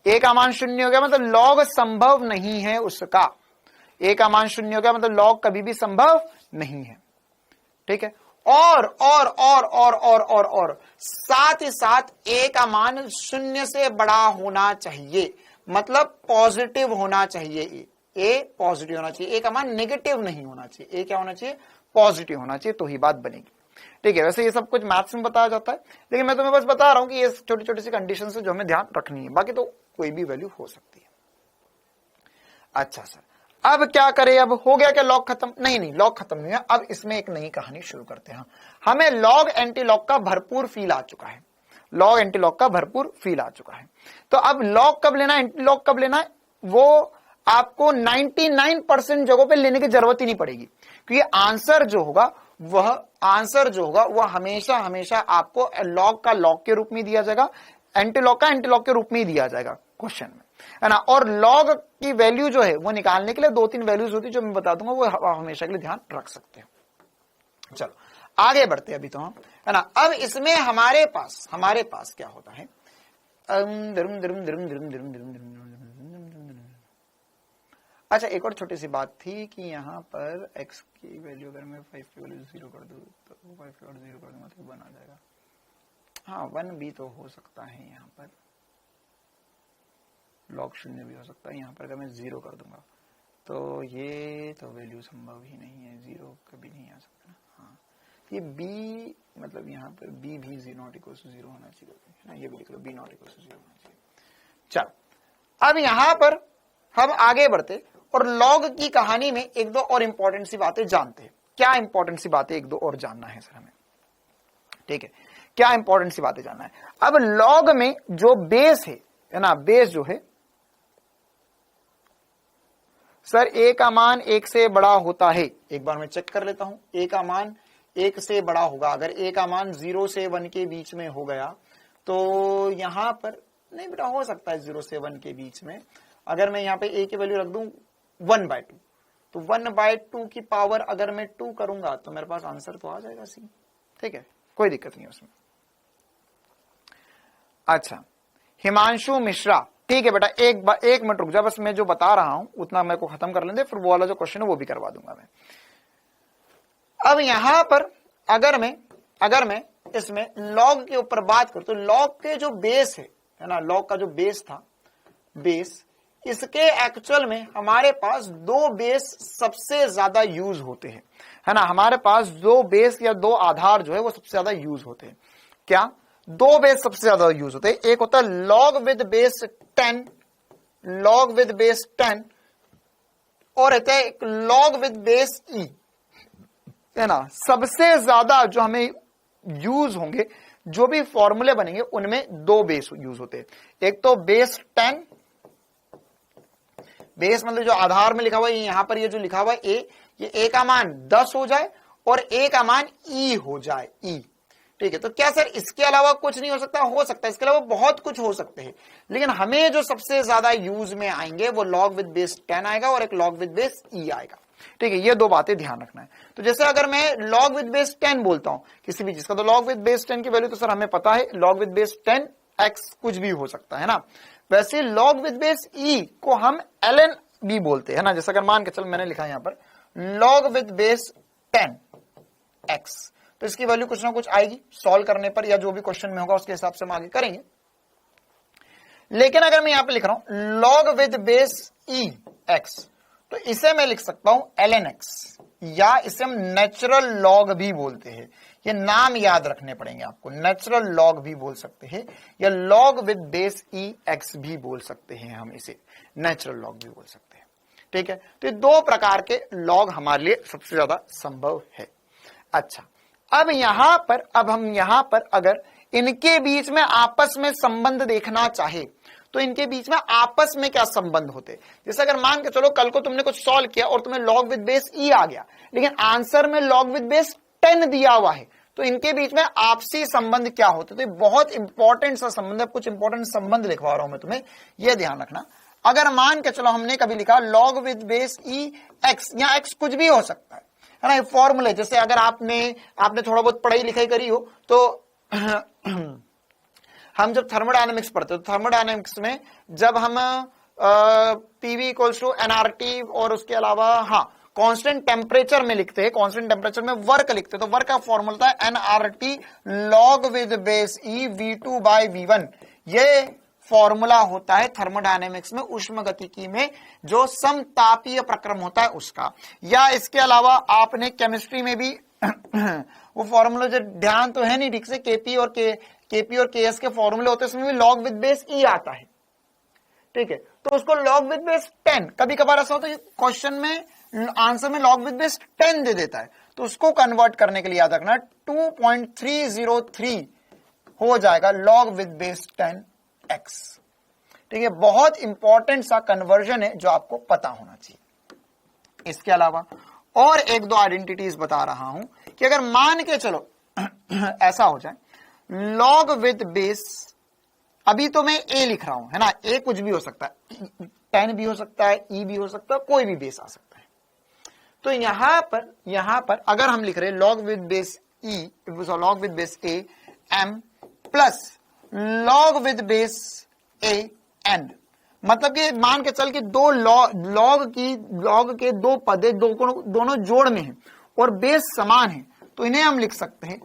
ए का मान शून्य हो गया मतलब लॉग संभव नहीं है उसका। ए का मान शून्य हो गया मतलब लॉग कभी भी संभव नहीं है। ठीक है, और साथ ही साथ ए का मान शून्य से बड़ा होना चाहिए, मतलब पॉजिटिव होना चाहिए। ए पॉजिटिव होना चाहिए, ए का मान नेगेटिव नहीं होना चाहिए। ए क्या होना चाहिए? पॉजिटिव होना चाहिए, तो ही बात बनेगी। ठीक है, वैसे ये सब कुछ मैथ्स में बताया जाता है, लेकिन मैं तुम्हें बस बता रहा हूं कि ये छोटी छोटी सी कंडीशन से जो हमें ध्यान रखनी है, बाकी तो कोई भी वैल्यू हो सकती है। अच्छा सर अब क्या करें? अब हो गया क्या लॉग खत्म? नहीं नहीं, लॉग खत्म नहीं है। अब इसमें एक नई कहानी शुरू करते हैं। हमें लॉग एंटी लॉग का भरपूर फील आ चुका है, लॉग एंटी लॉग का भरपूर फील आ चुका है। तो अब लॉग कब लेना है, एंटी लॉग कब लेना है, वो आपको 99% जगहों पे लेने की जरूरत ही नहीं पड़ेगी, क्योंकि आंसर जो होगा वह हमेशा हमेशा आपको लॉग का लॉग के रूप में दिया जाएगा, एंटी लॉग का एंटी लॉग के रूप में ही दिया जाएगा क्वेश्चन में, है ना। और लॉग की वैल्यू जो है वो निकालने के लिए 2-3 वैल्यूज होती है जो मैं बता दूंगा, वो हमेशा के लिए ध्यान रख सकते हैं। चलो आगे बढ़ते हैं अभी तो हम, है ना। अब इसमें हमारे पास क्या होता है, अच्छा एक और छोटी सी बात थी कि यहाँ पर x की वैल्यू अगर मैं 5 की वैल्यू 0 कर दूं तो 5 की वैल्यू 0 कर दूंगा तो 1 आ जाएगा। हाँ 1 भी तो हो सकता है, यहाँ पर लॉग 0 भी हो सकता है। यहाँ पर अगर मैं 0 कर दूंगा तो ये तो वैल्यू संभव ही नहीं है, 0 कभी नहीं आ सकता ना। हाँ ये b मतलब यहाँ पर b भी नॉट इक्वल टू 0 होना चाहिए, है ना। ये भी लिख लो b नॉट इक्वल टू 0 होना चाहिए। चलो अब यहाँ पर हम आगे बढ़ते और लॉग की कहानी में एक दो और इंपॉर्टेंट सी बातें जानते हैं। क्या इंपॉर्टेंट सी बातें एक दो और जानना है सर हमें, ठीक है, क्या इंपॉर्टेंट सी बातें जानना है। अब लॉग में जो बेस है ना, बेस जो है सर a का मान 1 से बड़ा होता है, एक बार मैं चेक कर लेता हूं, a का मान 1 से बड़ा होगा। अगर a का मान 0 से 1 के बीच में हो गया तो यहां पर नहीं बेटा, हो सकता है 0 से 1 के बीच में, अगर मैं यहां पे a की वैल्यू रख दूं 1/2, तो 1/2 की पावर अगर मैं 2 करूंगा तो मेरे पास आंसर तो आ जाएगा सी, ठीक है, कोई दिक्कत नहीं उसमें। अच्छा, हिमांशु मिश्रा, ठीक है बेटा, एक मिनट रुक जा, बस मैं जो बता रहा हूं उतना मेरे को खत्म कर लेंगे, फिर वो वाला जो क्वेश्चन है वो भी करवा दूंगा मैं। अब यहां पर अगर मैं इसमें लॉग के ऊपर बात करूं तो लॉग के जो बेस है ना, लॉग का जो बेस था, बेस, इसके एक्चुअल में हमारे पास दो बेस सबसे ज्यादा यूज होते हैं, है ना, हमारे पास दो बेस या दो आधार जो है वो सबसे ज्यादा यूज होते हैं। क्या दो बेस सबसे ज्यादा यूज होते हैं? एक होता है log with base 10, log with base 10, और रहता है एक लॉग विद बेस ई, है ना। सबसे ज्यादा जो हमें यूज होंगे, जो भी फॉर्मूले बनेंगे, उनमें दो बेस यूज होते हैं। एक तो बेस 10, बेस मतलब जो आधार में लिखा हुआ है, यहां पर ये जो लिखा हुआ है ए, ये ए का मान 10 हो जाए और ए का मान ई हो जाए, ई, ठीक है। तो क्या सर इसके अलावा कुछ नहीं हो सकता? हो सकता है, इसके अलावा बहुत कुछ हो सकते हैं, लेकिन हमें जो सबसे ज्यादा यूज में आएंगे वो लॉग विद बेस 10 आएगा और एक लॉग विद बेस ई आएगा, ठीक है। ये दो बातें ध्यान रखना है। तो जैसे अगर मैं लॉग विद बेस 10 बोलता हूं किसी भी चीज का, तो लॉग विद बेस 10 की वैल्यू तो सर हमें पता है, लॉग विद बेस 10 एक्स कुछ भी हो सकता है ना। वैसे लॉग विद बेस ई को हम ln भी बोलते हैं ना। जैसे अगर मान के चल मैंने लिखा यहां पर लॉग विद बेस 10 एक्स, तो इसकी वैल्यू कुछ ना कुछ आएगी सॉल्व करने पर, या जो भी क्वेश्चन में होगा उसके हिसाब से हम आगे करेंगे। लेकिन अगर मैं यहां पे लिख रहा हूं log with base e x, तो इसे मैं लिख सकता हूं ln x, या इसे हम नेचुरल लॉग भी बोलते हैं। ये नाम याद रखने पड़ेंगे आपको, नेचुरल लॉग भी बोल सकते हैं, या log with base e x भी बोल सकते हैं, हम इसे नेचुरल लॉग भी बोल सकते हैं, ठीक है। तो ये दो प्रकार के लॉग हमारे लिए सबसे ज्यादा संभव है। अच्छा, अब हम यहां पर अगर इनके बीच में आपस में संबंध देखना चाहे तो इनके बीच में आपस में क्या संबंध होते। जैसे अगर मान के चलो कल को तुमने कुछ सॉल्व किया और तुम्हें लॉग विद बेस ई आ गया, लेकिन आंसर में लॉग विद बेस 10 दिया हुआ है, तो इनके बीच में आपसी संबंध क्या होते। तो बहुत इंपॉर्टेंट सा संबंध है, कुछ इंपॉर्टेंट संबंध लिखवा रहा हूं मैं तुम्हें, यह ध्यान रखना। अगर मान के चलो हमने कभी लिखा log with base e x, या एक्स कुछ भी हो सकता है ना, ये फॉर्मूले। जैसे अगर आपने थोड़ा बहुत पढ़ाई लिखाई करी हो तो हम जब थर्मोडायनेमिक्स पढ़ते हो, थर्मोडायनेमिक्स में जब हम पीवी इक्वल्स टू एनआरटी और उसके अलावा कांस्टेंट टेम्परेचर में लिखते हैं, कांस्टेंट टेम्परेचर में वर्क लिखते हैं, तो वर्क का फॉर्मूला था NRT log with base e V2 by V1। ये फॉर्मूला होता है थर्मोडायनेमिक्स में, उष्मगतिकी में जो समतापीय प्रक्रम होता है उसका। या इसके अलावा आपने केमिस्ट्री में भी वो फॉर्मूला जो ध्यान तो है नहीं ठीक से, केपी और केएस के फॉर्मूले होते हैं, उसमें भी लॉग विद बेस ई आता है, ठीक है। तो उसको लॉग विद बेस 10, कभी कभार ऐसा होता है क्वेश्चन में आंसर में लॉग विद बेस 10 दे देता है, तो उसको कन्वर्ट करने के लिए याद रखना 2.303 हो जाएगा लॉग विद बेस 10 एक्स, ठीक है। बहुत इंपॉर्टेंट सा कन्वर्जन है जो आपको पता होना चाहिए। इसके अलावा और एक दो आइडेंटिटीज बता रहा हूं कि अगर मान के चलो ऐसा हो जाए लॉग विद बेस, अभी तो मैं ए लिख रहा हूं, है ना, ए कुछ भी हो सकता है, 10 भी हो सकता है, ई भी हो सकता है, कोई भी बेस आ सकता है। तो यहां पर अगर हम लिख रहे हैं log with base e, log with base a m plus log with base a n, मतलब कि मान के चल के दो लॉग के दो पदे दोनों जोड़ में हैं और बेस समान है, तो इन्हें हम लिख सकते हैं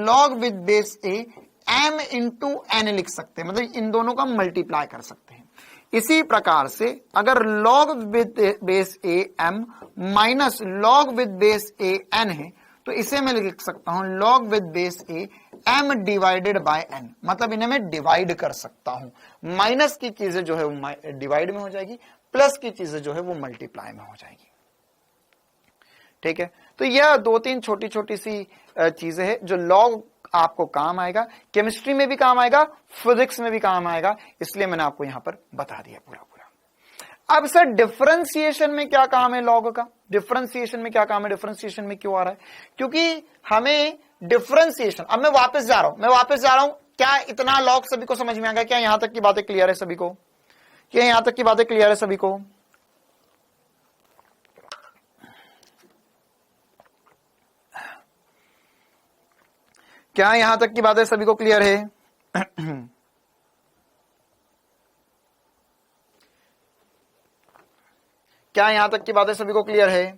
log with base a m into n लिख सकते हैं, मतलब इन दोनों का मल्टीप्लाई कर सकते हैं। इसी प्रकार से अगर log with base a m minus log with base a n है, तो इसे मैं लिख सकता हूं log with base a m divided by n, मतलब इन्हें मैं डिवाइड कर सकता हूं। माइनस की चीजें जो है वो डिवाइड में हो जाएगी, प्लस की चीजें जो है वो मल्टीप्लाई में हो जाएगी, ठीक है। तो यह 2-3 छोटी छोटी सी चीजें हैं जो लॉग आपको काम आएगा, केमिस्ट्री में भी काम आएगा, फिजिक्स में भी काम आएगा, इसलिए मैंने आपको यहां पर बता दिया पूरा पूरा। अब सर डिफरेंशिएशन में क्या काम है लॉग का? डिफरेंशिएशन में क्या काम है? डिफरेंशिएशन में क्यों आ रहा है? क्योंकि हमें डिफरेंशिएशन, अब मैं वापस जा रहा हूं, क्या इतना लॉग सभी को समझ में आ गया? क्या यहां तक की बातें क्लियर है सभी को? क्या यहां तक की बातें क्लियर है सभी को? क्या यहां तक की बातें सभी को क्लियर है? क्या यहां तक की बातें सभी को क्लियर है?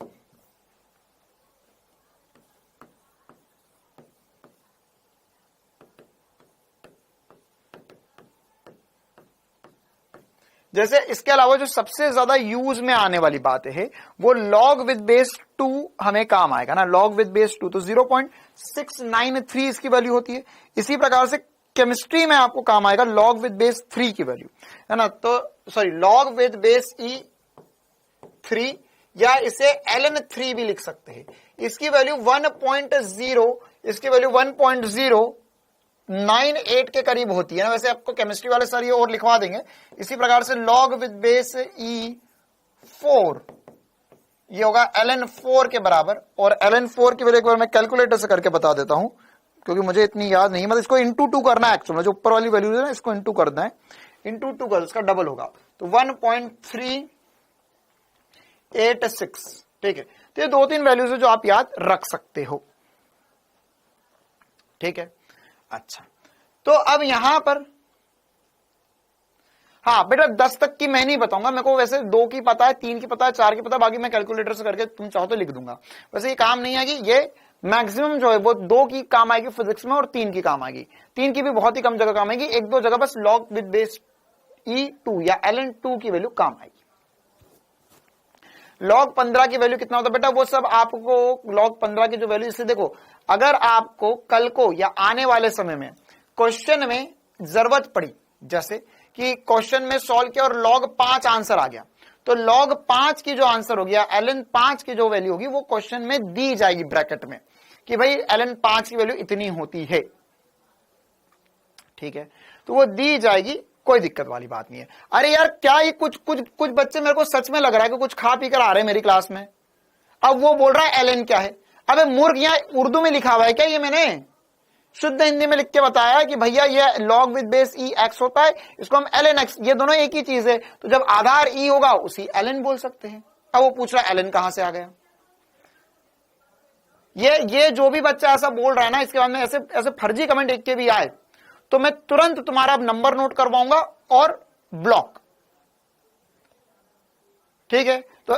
जैसे इसके अलावा जो सबसे ज्यादा यूज में आने वाली बातें है वो लॉग विद बेस 2 हमें काम आएगा ना, लॉग विद बेस 2, तो 0.693 इसकी वैल्यू होती है। इसी प्रकार से केमिस्ट्री में आपको काम आएगा लॉग विद बेस 3 की वैल्यू, है ना, तो sorry log with base E3 या इसे ln3 भी लिख सकते हैं। इसकी वैल्यू 1.0, इसकी वैल्यू 1.098 के करीब होती है ना। वैसे आपको केमिस्ट्री वाले सर ये और लिखवा देंगे। इसी प्रकार से लॉग विद बेस E4 ये होगा ln4 के बराबर, और ln4 की वैल्यू एक बार मैं कैलकुलेटर से करके बता देता हूं क्योंकि मुझे इतनी याद नहीं, मतलब इसको इंटू 2 करना है एक्चुअली, जो ऊपर वाली वैल्यू है ना इसको इंटू करना है, इंटू 2 कर इसका डबल होगा तो 1.386, ठीक है। तो ये 2-3 वैल्यूज है जो आप याद रख सकते हो, ठीक है। अच्छा, तो अब यहां पर हाँ बेटा 10 तक की मैं नहीं बताऊंगा, मेरे को वैसे 2 की पता है, 3 की पता है, 4 की पता है, बाकी मैं कैलकुलेटर से करके तुम चाहो तो लिख दूंगा। वैसे ये काम नहीं आएगी, ये मैक्सिमम जो है वो 2 की काम आएगी फिजिक्स में और 3 की काम आएगी। 3 की भी बहुत ही कम जगह काम आएगी, 1-2 जगह बस लॉग विद बेस E2 या ln2 की वैल्यू काम आएगी। लॉग 15 की वैल्यू कितना होता है बेटा, वो सब आपको लॉग 15 की जो वैल्यू, इससे देखो अगर आपको कल को या आने वाले समय में क्वेश्चन में जरूरत पड़ी, जैसे कि क्वेश्चन में सॉल्व किया और log 5 आंसर आ गया, तो log 5 की जो आंसर हो गया, ln 5 की जो वैल्यू होगी वो क्वेश्चन में दी जाएगी ब्रैकेट में कि भाई ln 5 की वैल्यू इतनी होती है, ठीक है, तो वो दी जाएगी, कोई दिक्कत वाली बात नहीं है। अरे यार क्या ये कुछ बच्चे मेरे को सच में लग रहा है कि कुछ खा पी कर आ रहे हैं मेरी क्लास में, अब वो बोल रहा है ln क्या है। अबे मूर्ख, यहां उर्दू में लिखा हुआ है क्या? ये मैंने शुद्ध हिंदी में लिख के बताया कि भैया ये log with base e x होता है, इसको हम ln x, ये दोनों एक ही चीज है, तो जब आधार ई होगा उसी ln बोल सकते हैं। अब वो पूछ रहा है ln कहां से आ गया। ये जो भी बच्चा ऐसा बोल रहा है ना, इसके बाद में ऐसे फर्जी कमेंट लिख के भी आए तो मैं तुरंत तुम्हारा नंबर नोट करवाऊंगा और ब्लॉक, ठीक है। तो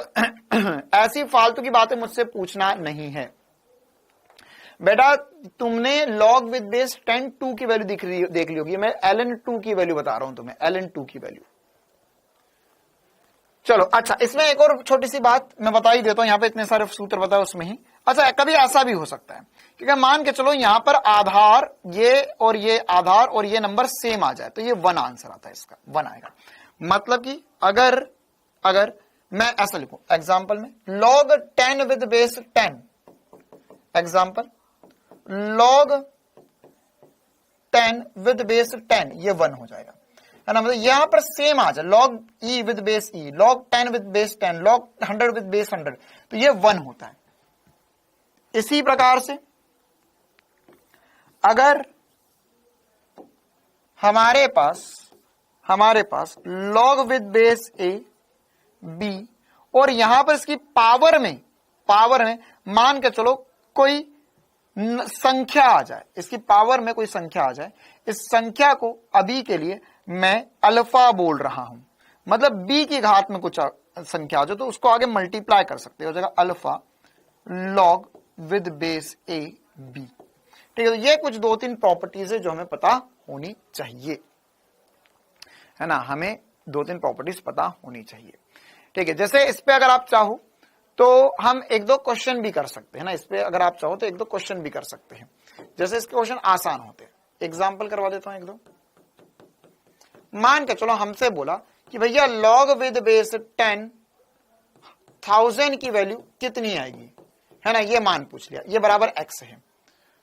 ऐसी फालतू की बातें मुझसे पूछना नहीं है बेटा। तुमने log विद बेस 10 की वैल्यू देख ली होगी, मैं ln2 की वैल्यू बता रहा हूं तुम्हें, ln2 की वैल्यू। चलो अच्छा, इसमें एक और छोटी सी बात मैं बता ही देता हूं, यहां पे इतने सारे सूत्र बताए उसमें ही। अच्छा, कभी ऐसा भी हो सकता है क्योंकि मान के चलो यहां पर आधार ये और ये आधार और ये नंबर सेम आ जाए, तो ये 1 आंसर आता है, इसका 1 आएगा। मतलब कि अगर मैं ऐसा लिखूं एग्जाम्पल में log 10 with base 10, example log 10 with base 10, ये 1 हो जाएगा, है ना। मतलब यहां पर सेम आ जाए, log e with base e, log 10 with base 10, log 100 with base 100, तो ये 1 होता है। इसी प्रकार से अगर हमारे पास log with base a b और यहां पर इसकी पावर में मान के चलो कोई संख्या आ जाए, इसकी पावर में कोई संख्या आ जाए, इस संख्या को अभी के लिए मैं अल्फा बोल रहा हूं, मतलब b की घात में कुछ संख्या आ जाए तो उसको आगे मल्टीप्लाई कर सकते हो, जगह alpha log with base a b, ठीक है। तो ये कुछ 2-3 प्रॉपर्टीज है जो हमें पता होनी चाहिए, है ना, हमें 2-3 प्रॉपर्टीज पता होनी चाहिए, ठीक है। जैसे इस पे अगर आप चाहो तो हम 1-2 क्वेश्चन भी कर सकते हैं ना, इस पे अगर आप चाहो तो 1-2 क्वेश्चन भी कर सकते हैं, जैसे इसके क्वेश्चन आसान होते हैं। एग्जाम्पल करवा देता हूं 1-2। मान के चलो हमसे बोला कि भैया log विद बेस 10 1000 की वैल्यू कितनी आएगी, है ना, ये मान पूछ लिया, ये बराबर x है।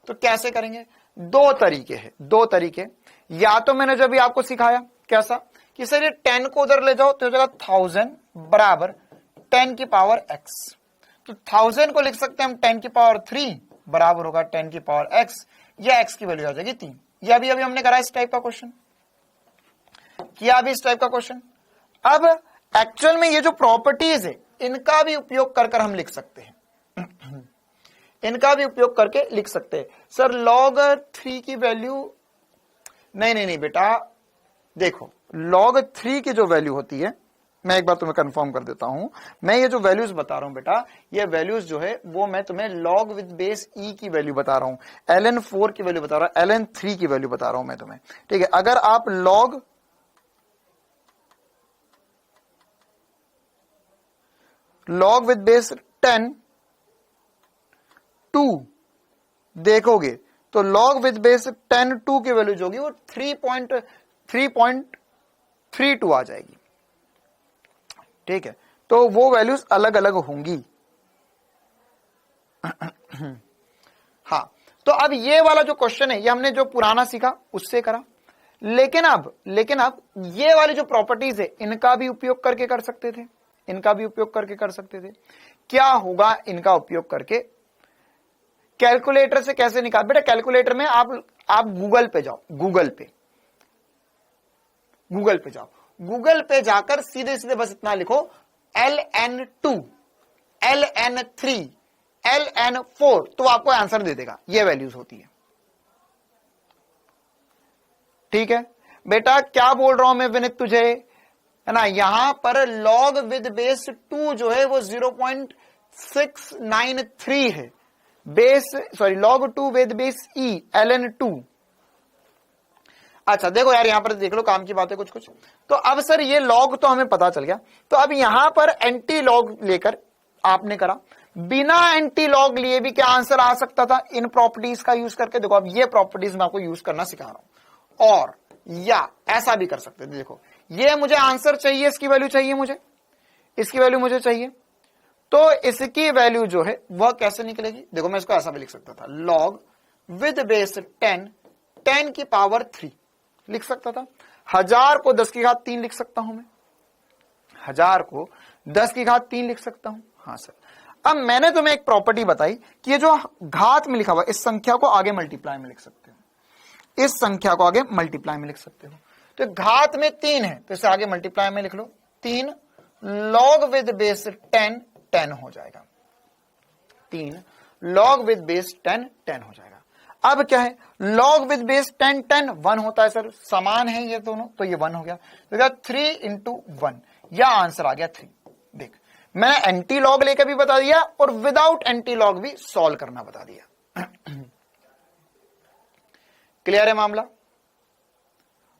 तो कैसे करेंगे, दो तरीके हैं, दो तरीके। या तो मैंने जो अभी आपको सिखाया कैसा कि सर ये 10 को उधर ले जाओ तो हो जाएगा 1000 बराबर 10 की पावर x। तो 1000 को लिख सकते हैं हम 10 की पावर 3 बराबर होगा 10 की पावर x, या x की वैल्यू आ जाएगी 3। ये अभी हमने करा इस टाइप का क्वेश्चन किया, अभी इस टाइप का क्वेश्चन। अब एक्चुअल में ये जो प्रॉपर्टीज है इनका भी उपयोग कर हम लिख सकते हैं इनका भी उपयोग करके लिख सकते हैं। सर log 3 की वैल्यू, नहीं बेटा, देखो log 3 की जो वैल्यू होती है, मैं एक बार तुम्हें कंफर्म कर देता हूं, मैं ये जो वैल्यूज बता रहा हूं बेटा, ये वैल्यूज जो है वो मैं तुम्हें log विद बेस e की वैल्यू बता रहा हूं, ln 4 की वैल्यू बता रहा हूं, ln 3 की वैल्यू बता रहा हूं मैं तुम्हें। ठीक है, अगर आप log विद बेस 10 2 देखोगे तो log विद बेस 10 2 की वैल्यू जो होगी वो 3.32 आ जाएगी। ठीक है, तो वो वैल्यूज अलग अलग होंगी हाँ, तो अब ये वाला जो क्वेश्चन है ये हमने जो पुराना सीखा उससे करा, लेकिन अब ये वाली जो प्रॉपर्टीज है इनका भी उपयोग करके कर सकते थे, इनका भी उपयोग करके कर सकते थे। क्या होगा इनका उपयोग करके, कैलकुलेटर से कैसे निकाल, बेटा कैलकुलेटर में आप गूगल पे जाओ, गूगल पे जाओ, गूगल पे जाकर सीधे बस इतना लिखो ln2 ln3 ln4, तो आपको आंसर दे देगा, ये वैल्यूज होती है। ठीक है बेटा, क्या बोल रहा हूं मैं विनित तुझे, है ना, यहां पर log विद बेस 2 जो है वो 0.693 है, log 2 with base e ln2। अच्छा देखो यार, यहां पर देख लो, काम की बात है कुछ। तो अब सर ये लॉग तो हमें पता चल गया, तो अब यहां पर एंटी लॉग लेकर आपने करा, बिना एंटी लॉग लिए भी क्या आंसर आ सकता था इन प्रॉपर्टीज का यूज करके। देखो अब ये प्रॉपर्टीज मैं आपको यूज करना सिखा रहा हूं, और या ऐसा भी कर सकते थे। देखो ये मुझे आंसर चाहिए, इसकी वैल्यू चाहिए मुझे, इसकी वैल्यू मुझे चाहिए, तो इसकी वैल्यू जो है वह कैसे निकलेगी। देखो मैं इसको ऐसा भी लिख सकता था, log विद बेस 10 की पावर 3 लिख सकता था, 1000 को 10 की घात 3 लिख सकता हूं मैं, 1000 को 10 की घात 3 लिख सकता हूं। हाँ सर, अब मैंने तुम्हें एक प्रॉपर्टी बताई कि ये जो घात में लिखा हुआ इस संख्या को आगे मल्टीप्लाई में लिख सकते हो, इस संख्या को आगे मल्टीप्लाई में लिख सकते हो। तो घात में 3 है तो इसे आगे मल्टीप्लाई में लिख लो, 3 log विद बेस 10 हो जाएगा, 3 log विद बेस 10 हो जाएगा। अब क्या है, log विद बेस 10 1 होता है सर, समान है ये दोनों, तो ये 1 हो गया, तो 3 इंटू 1, या आंसर आ गया 3। देख मैंने एंटी लॉग लेकर भी बता दिया और विदाउट एंटी लॉग भी सॉल्व करना बता दिया। क्लियर है मामला,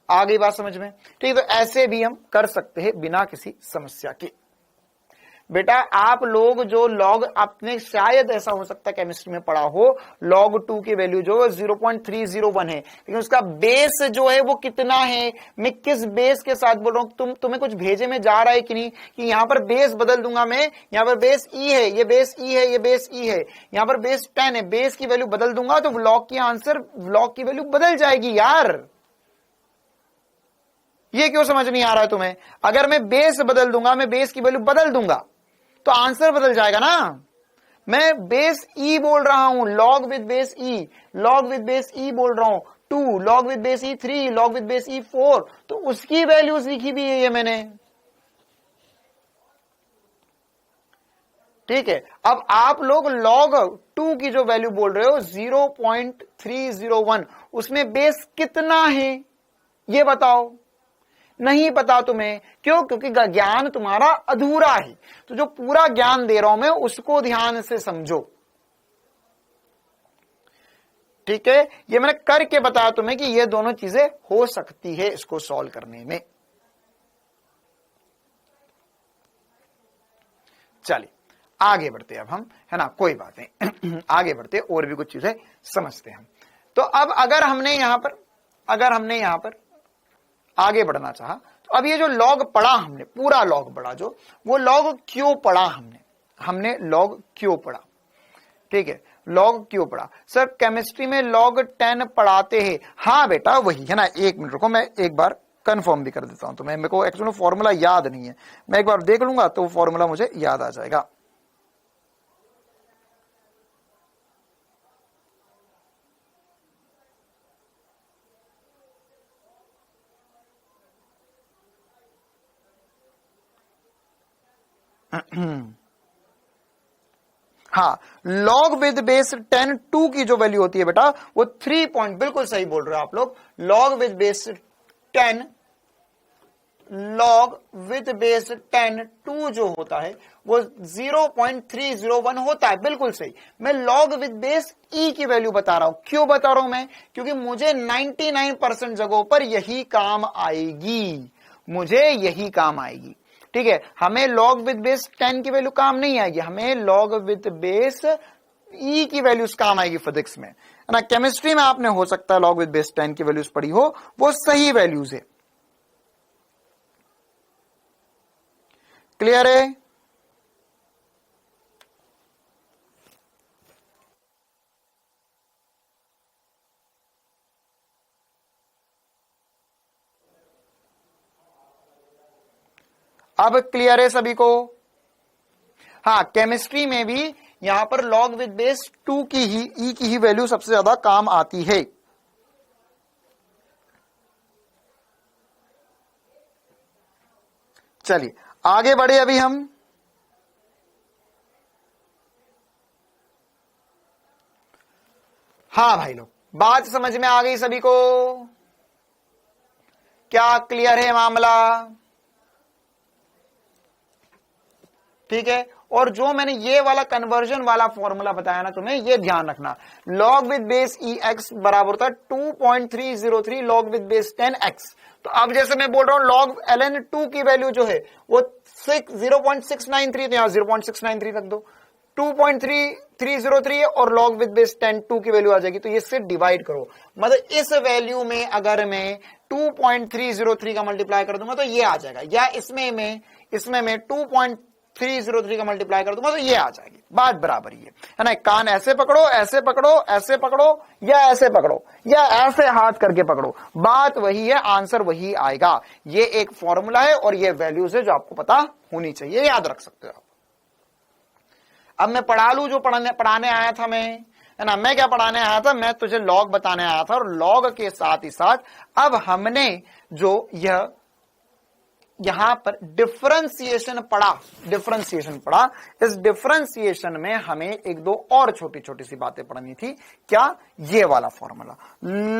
आ गई बात समझ में। ठीक, तो ऐसे भी हम कर सकते हैं बिना किसी समस्या के। बेटा आप लोग जो लॉग, आपने शायद ऐसा हो सकता है केमिस्ट्री में पढ़ा हो, log 2 की वैल्यू जो 0.301 है, लेकिन उसका बेस जो है वो कितना है, मैं किस बेस के साथ बोल रहा हूं, तुम्हें कुछ भेजे में जा रहा है कि नहीं, कि यहां पर बेस बदल दूंगा मैं, यहां पर बेस e है, ये बेस e है, ये बेस e है, यहां पर बेस 10 है, बेस की वैल्यू बदल दूंगा तो log की आंसर, log की वैल्यू बदल जाएगी यार। ये क्यों समझ नहीं आ रहा है तुम्हें, अगर मैं बेस बदल दूंगा, मैं बेस की वैल्यू बदल दूंगा तो आंसर बदल जाएगा ना। मैं बेस ई बोल रहा हूं, log with base e, log with base e बोल रहा हूं, 2 log with base e 3, log with base e 4, तो उसकी वैल्यूज लिखी भी है ये मैंने। ठीक है, अब आप लोग log 2 की जो वैल्यू बोल रहे हो 0.301, उसमें बेस कितना है ये बताओ। नहीं पता तुम्हें, क्यों, क्योंकि ज्ञान तुम्हारा अधूरा है। तो जो पूरा ज्ञान दे रहा हूं मैं उसको ध्यान से समझो। ठीक है, ये मैंने करके बताया तुम्हें कि ये दोनों चीजें हो सकती है इसको सॉल्व करने में। चलिए आगे बढ़ते अब हम, है ना, कोई बात नहीं आगे बढ़ते और भी कुछ चीजें समझते हैं हम। तो अब अगर हमने यहां पर आगे बढ़ना चाहा, तो अब ये जो लॉग पढ़ा हमने, पूरा लॉग पढ़ा, जो वो लॉग क्यों पढ़ा हमने लॉग क्यों पढ़ा। ठीक है, लॉग क्यों पढ़ा सर? केमिस्ट्री में लॉग 10 पढ़ाते हैं। हाँ बेटा वही है ना, एक मिनट रुको, मैं एक बार कंफर्म भी कर देता हूं। तो मेरे को एक्चुअली फॉर्मूला याद नहीं है, मैं एक बार देख लूंगा तो फॉर्मूला मुझे याद आ जाएगा। हाँ, लॉग विद बेस 10 2 की जो वैल्यू होती है बेटा वो 3 पॉइंट, बिल्कुल सही बोल रहे हो आप लोग। Log with base 10, log with base 10 2 जो होता है वो 0.301 होता है, बिल्कुल सही। मैं लॉग विद बेस ई की वैल्यू बता रहा हूं। क्यों बता रहा हूं मैं? क्योंकि मुझे 99% जगहों पर यही काम आएगी, मुझे यही काम आएगी। ठीक है, हमें लॉग विद बेस 10 की वैल्यू काम नहीं आएगी, हमें लॉग विद बेस ई की वैल्यूज काम आएगी फिजिक्स में, है ना। केमिस्ट्री में आपने हो सकता है लॉग विद बेस 10 की वैल्यूज पढ़ी हो, वो सही वैल्यूज है। क्लियर है? अब क्लियर है सभी को? हाँ, केमिस्ट्री में भी यहां पर लॉग विद बेस 2 की ही, ई की ही वैल्यू सबसे ज्यादा काम आती है। चलिए आगे बढ़े अभी हम। हाँ भाई लोग, बात समझ में आ गई सभी को? क्या क्लियर है मामला? ठीक है, और जो मैंने ये वाला कन्वर्जन वाला फॉर्मूला बताया ना तुम्हें, ये ध्यान रखना। Log with base e x बराबर होता है 2.303 लॉग विद बेस 10 एक्स। तो अब जैसे मैं बोल रहा हूं लॉग ln 2 की वैल्यू जो है वो 0.693, तो यहां 0.693 रख दो। 2.303 है और लॉग विद बेस 10 2 की वैल्यू आ जाएगी, तो इससे डिवाइड करो। मतलब इस वैल्यू में अगर मैं 2.303 का मल्टीप्लाई कर दूंगा तो ये आ जाएगा, या इसमें मैं 2.303 का मल्टीप्लाई कर दूंगा तो ये आ जाएगी। बात बराबर ही है ना। कान ऐसे पकड़ो, ऐसे पकड़ो, ऐसे पकड़ो, या ऐसे पकड़ो, या ऐसे हाथ करके पकड़ो, बात वही है, आंसर वही आएगा। ये एक फॉर्मूला है और ये वैल्यूज है जो आपको पता होनी चाहिए, याद रख सकते हो आप। अब मैं पढ़ा लू जो पढ़ाने आया था मैं, है ना। मैं क्या पढ़ाने आया था? मैं तुझे लॉग बताने आया था, और लॉग के साथ ही साथ अब हमने जो यहां पर डिफरेंशिएशन पढ़ा, इस डिफरेंशिएशन में हमें एक दो और छोटी छोटी सी बातें पढ़नी थी। क्या? ये वाला formula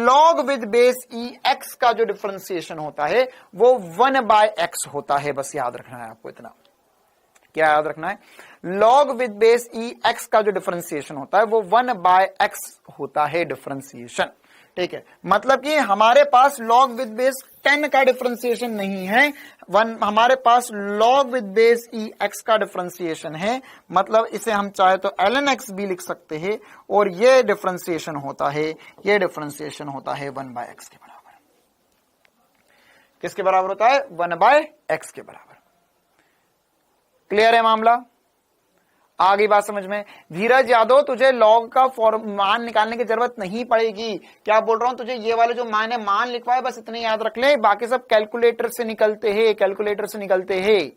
log with base e x का जो डिफरेंशिएशन होता है वो 1/x होता है। बस याद रखना है आपको इतना। क्या याद रखना है? Log with base e x का जो डिफरेंशिएशन होता है वो 1/x होता है डिफरेंशिएशन। ठीक है, मतलब कि हमारे पास लॉग विद बेस 10 का डिफरेंशिएशन नहीं है, हमारे पास log with base e x का डिफरेंशिएशन है। मतलब इसे हम चाहे तो ln x भी लिख सकते हैं, और ये डिफरेंशिएशन होता है 1/x के बराबर। किसके बराबर होता है? 1/x के बराबर। क्लियर है मामला? आ गई बात समझ में? धीरज यादव, तुझे लॉग का मान निकालने की जरूरत नहीं पड़ेगी। क्या बोल रहा हूं? तुझे ये वाले जो मान लिखवाए बस इतने याद रख ले, बाकी सब कैलकुलेटर से निकलते हैं,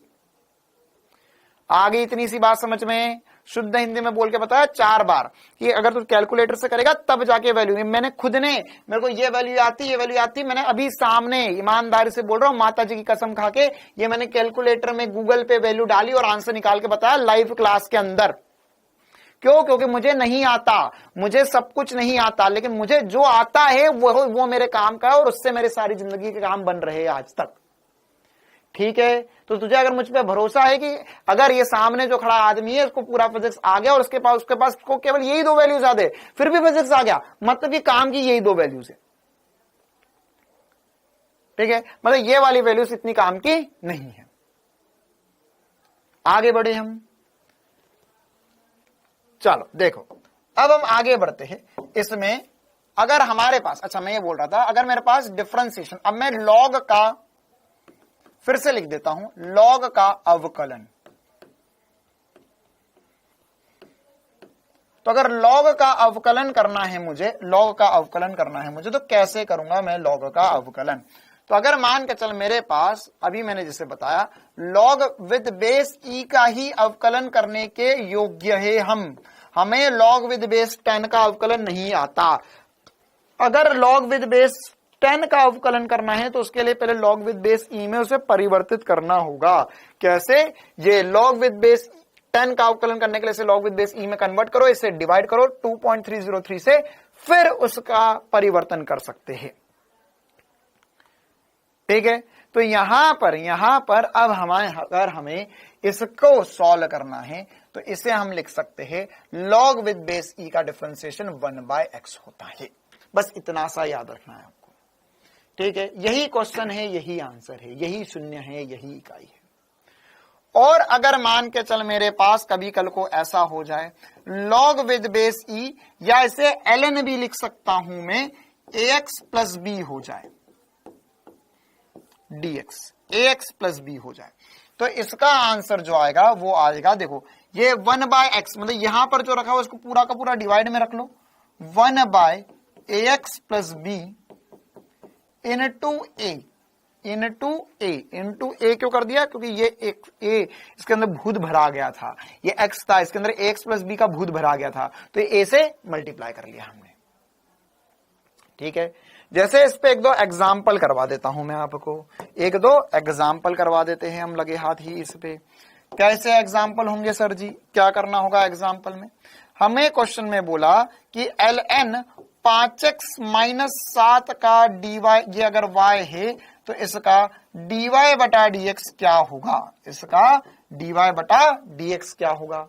आ गई इतनी सी बात समझ में? शुद्ध हिंदी में बोल के बताया 4 बार कि अगर तू कैलकुलेटर से करेगा तब जाके वैल्यू। मैंने खुद ने, मेरे को ये वैल्यू आती, मैंने अभी सामने ईमानदारी से बोल रहा हूं, माता जी की कसम खा के, ये मैंने कैलकुलेटर में गूगल पे वैल्यू डाली और आंसर निकाल के बताया लाइव क्लास के अंदर। क्यों? क्योंकि मुझे नहीं आता, मुझे सब कुछ नहीं आता, लेकिन मुझे जो आता है वो मेरे काम का है, और उससे मेरे सारी जिंदगी के काम बन रहे हैं आज तक। ठीक है, तो तुझे अगर मुझ पे भरोसा है कि अगर ये सामने जो खड़ा आदमी है उसको पूरा फिजिक्स आ गया, और उसके पास को केवल यही 2 वैल्यूज आ दे, फिर भी फिजिक्स आ गया, मतलब कि काम की यही 2 वैल्यूज है। ठीक है, मतलब ये वाली वैल्यूज इतनी काम की नहीं है। आगे बढ़े हम। चलो देखो, अब हम आगे बढ़ते हैं इसमें। अगर हमारे पास, अच्छा मैं ये बोल रहा था, अगर मेरे पास डिफरेंशिएशन, अब मैं लॉग का फिर से लिख देता हूं, लॉग का अवकलन। तो अगर log का अवकलन करना है मुझे, log का अवकलन करना है मुझे, तो कैसे करूंगा मैं log का अवकलन? तो अगर मान के चल मेरे पास अभी मैंने जिसे बताया log विद बेस e का ही अवकलन करने के योग्य है हमें log विद बेस 10 का अवकलन नहीं आता। अगर log विद बेस 10 का अवकलन करना है तो उसके लिए पहले log विद बेस e में उसे परिवर्तित करना होगा। कैसे? ये log विद बेस 10 का अवकलन करने के लिए इसे log विद बेस e में कन्वर्ट करो, इसे डिवाइड करो 2.303 से, फिर उसका परिवर्तन कर सकते हैं। ठीक है, तो यहां पर अब अगर हमें इसको सॉल्व करना है तो इसे हम लिख सकते हैं log विद बेस e का डिफरेंशिएशन 1/x होता है। बस इतना सा याद रखना है आपको। ठीक है, यही क्वेश्चन है, यही आंसर है, यही शून्य है, यही इकाई है। और अगर मान के चल मेरे पास कभी कल को ऐसा हो जाए log विद बेस e, या इसे ln भी लिख सकता हूं मैं, ax प्लस बी हो जाए, dx ax प्लस बी हो जाए, तो इसका आंसर जो आएगा वो आएगा, देखो ये 1/x, मतलब यहां पर जो रखा हुआ इसको पूरा का पूरा डिवाइड में रख लो, 1/ax प्लस बी इंटू ए क्यों कर दिया? क्योंकि ये एक ए इसके अंदर भूत भरा गया था, ये x था, इसके अंदर ax प्लस बी का भूत भरा गया था, तो ये ए से मल्टीप्लाई कर लिया हमने। ठीक है, जैसे इस पे एक दो एग्जाम्पल करवा देता हूं मैं आपको, एक दो एग्जाम्पल करवा देते हैं हम लगे हाथ ही इस पे। कैसे एग्जाम्पल होंगे सर जी? क्या करना होगा एग्जाम्पल में? हमें क्वेश्चन में बोला कि ln 5x माइनस 7 का dy, ये अगर y है तो इसका dy बटा dx क्या होगा? इसका dy बटा dx क्या होगा?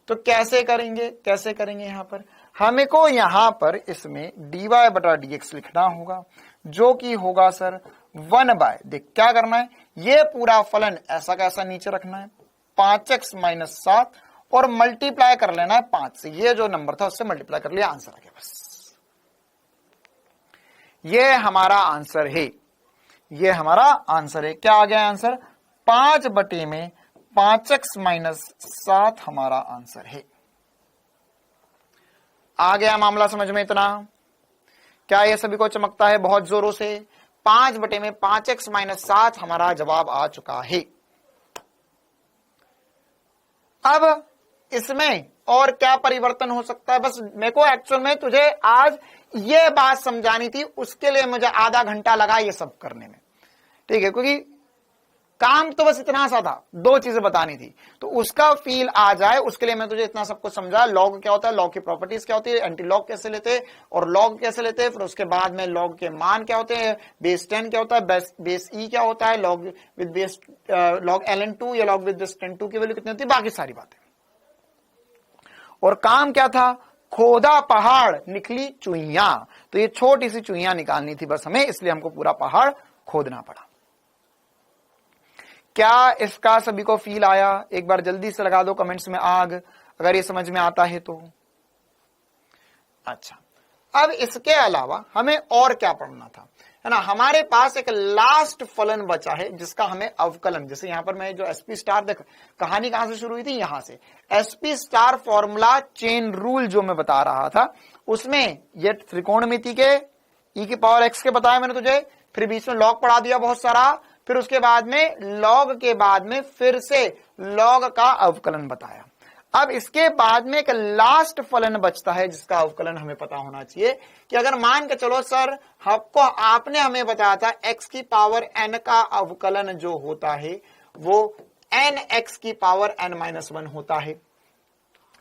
तो कैसे करेंगे यहां पर हमें को यहां पर इसमें dy बटा dx लिखना होगा, जो कि होगा सर 1/, देख क्या करना है, ये पूरा फलन ऐसा कैसा नीचे रखना है 5x माइनस 7 और मल्टीप्लाई कर लेना है 5 से, ये जो नंबर था उससे मल्टीप्लाई कर लिया, आंसर आ गया। बस ये हमारा आंसर है, ये हमारा आंसर है। क्या आ गया आंसर? 5 में 5x माइनस 7 हमारा आंसर है। आ गया मामला समझ में इतना? क्या ये सभी को चमकता है बहुत जोरों से? 5 में 5x माइनस 7 हमारा जवाब आ चुका है। अब इसमें और क्या परिवर्तन हो सकता है? बस मेरे को एक्चुअल में तुझे आज ये बात समझानी थी, उसके लिए मुझे आधा घंटा लगा ये सब करने में। ठीक है, क्योंकि काम तो बस इतना सा था, दो चीजें बतानी थी, तो उसका फील आ जाए उसके लिए मैं तुझे इतना सब कुछ समझा। लॉग क्या होता है, लॉग की प्रॉपर्टीज क्या होती है, एंटी लॉग कैसे लेते हैं और लॉग कैसे लेते हैं, फिर उसके बाद में लॉग के मान क्या होते हैं, बेस 10 क्या होता है, बेस ई क्या होता है, log with base log ln2 या log विद बेस 10 की वैल्यू कितनी होती है, बाकी सारी बातें। और काम क्या था? खोदा पहाड़ निकली चुईया, तो ये छोटी सी चुईया निकालनी थी बस हमें, इसलिए हमको पूरा पहाड़ खोदना पड़ा। क्या इसका सभी को फील आया? एक बार जल्दी से लगा दो कमेंट्स में आग, अगर ये समझ में आता है तो। अच्छा, अब इसके अलावा हमें और क्या पढ़ना था, है ना? हमारे पास एक लास्ट फलन बचा है जिसका हमें अवकलन, जैसे यहां पर मैं जो एसपी स्टार, देख कहानी कहां से शुरू हुई थी, यहां से SP star formula chain rule जो मैं बता रहा था, उसमें ये त्रिकोणमिति के e की पावर x के बताया मैंने तुझे, फिर बीच में लॉग पढ़ा दिया बहुत सारा, फिर उसके बाद में लॉग के बाद में फिर से लॉग का अवकलन बताया। अब इसके बाद में एक लास्ट फलन बचता है जिसका अवकलन हमें पता होना चाहिए, कि अगर मान के चलो सर आपने हमें बताया था x की पावर n का अवकलन जो होता है वो nx की पावर n-1 होता है,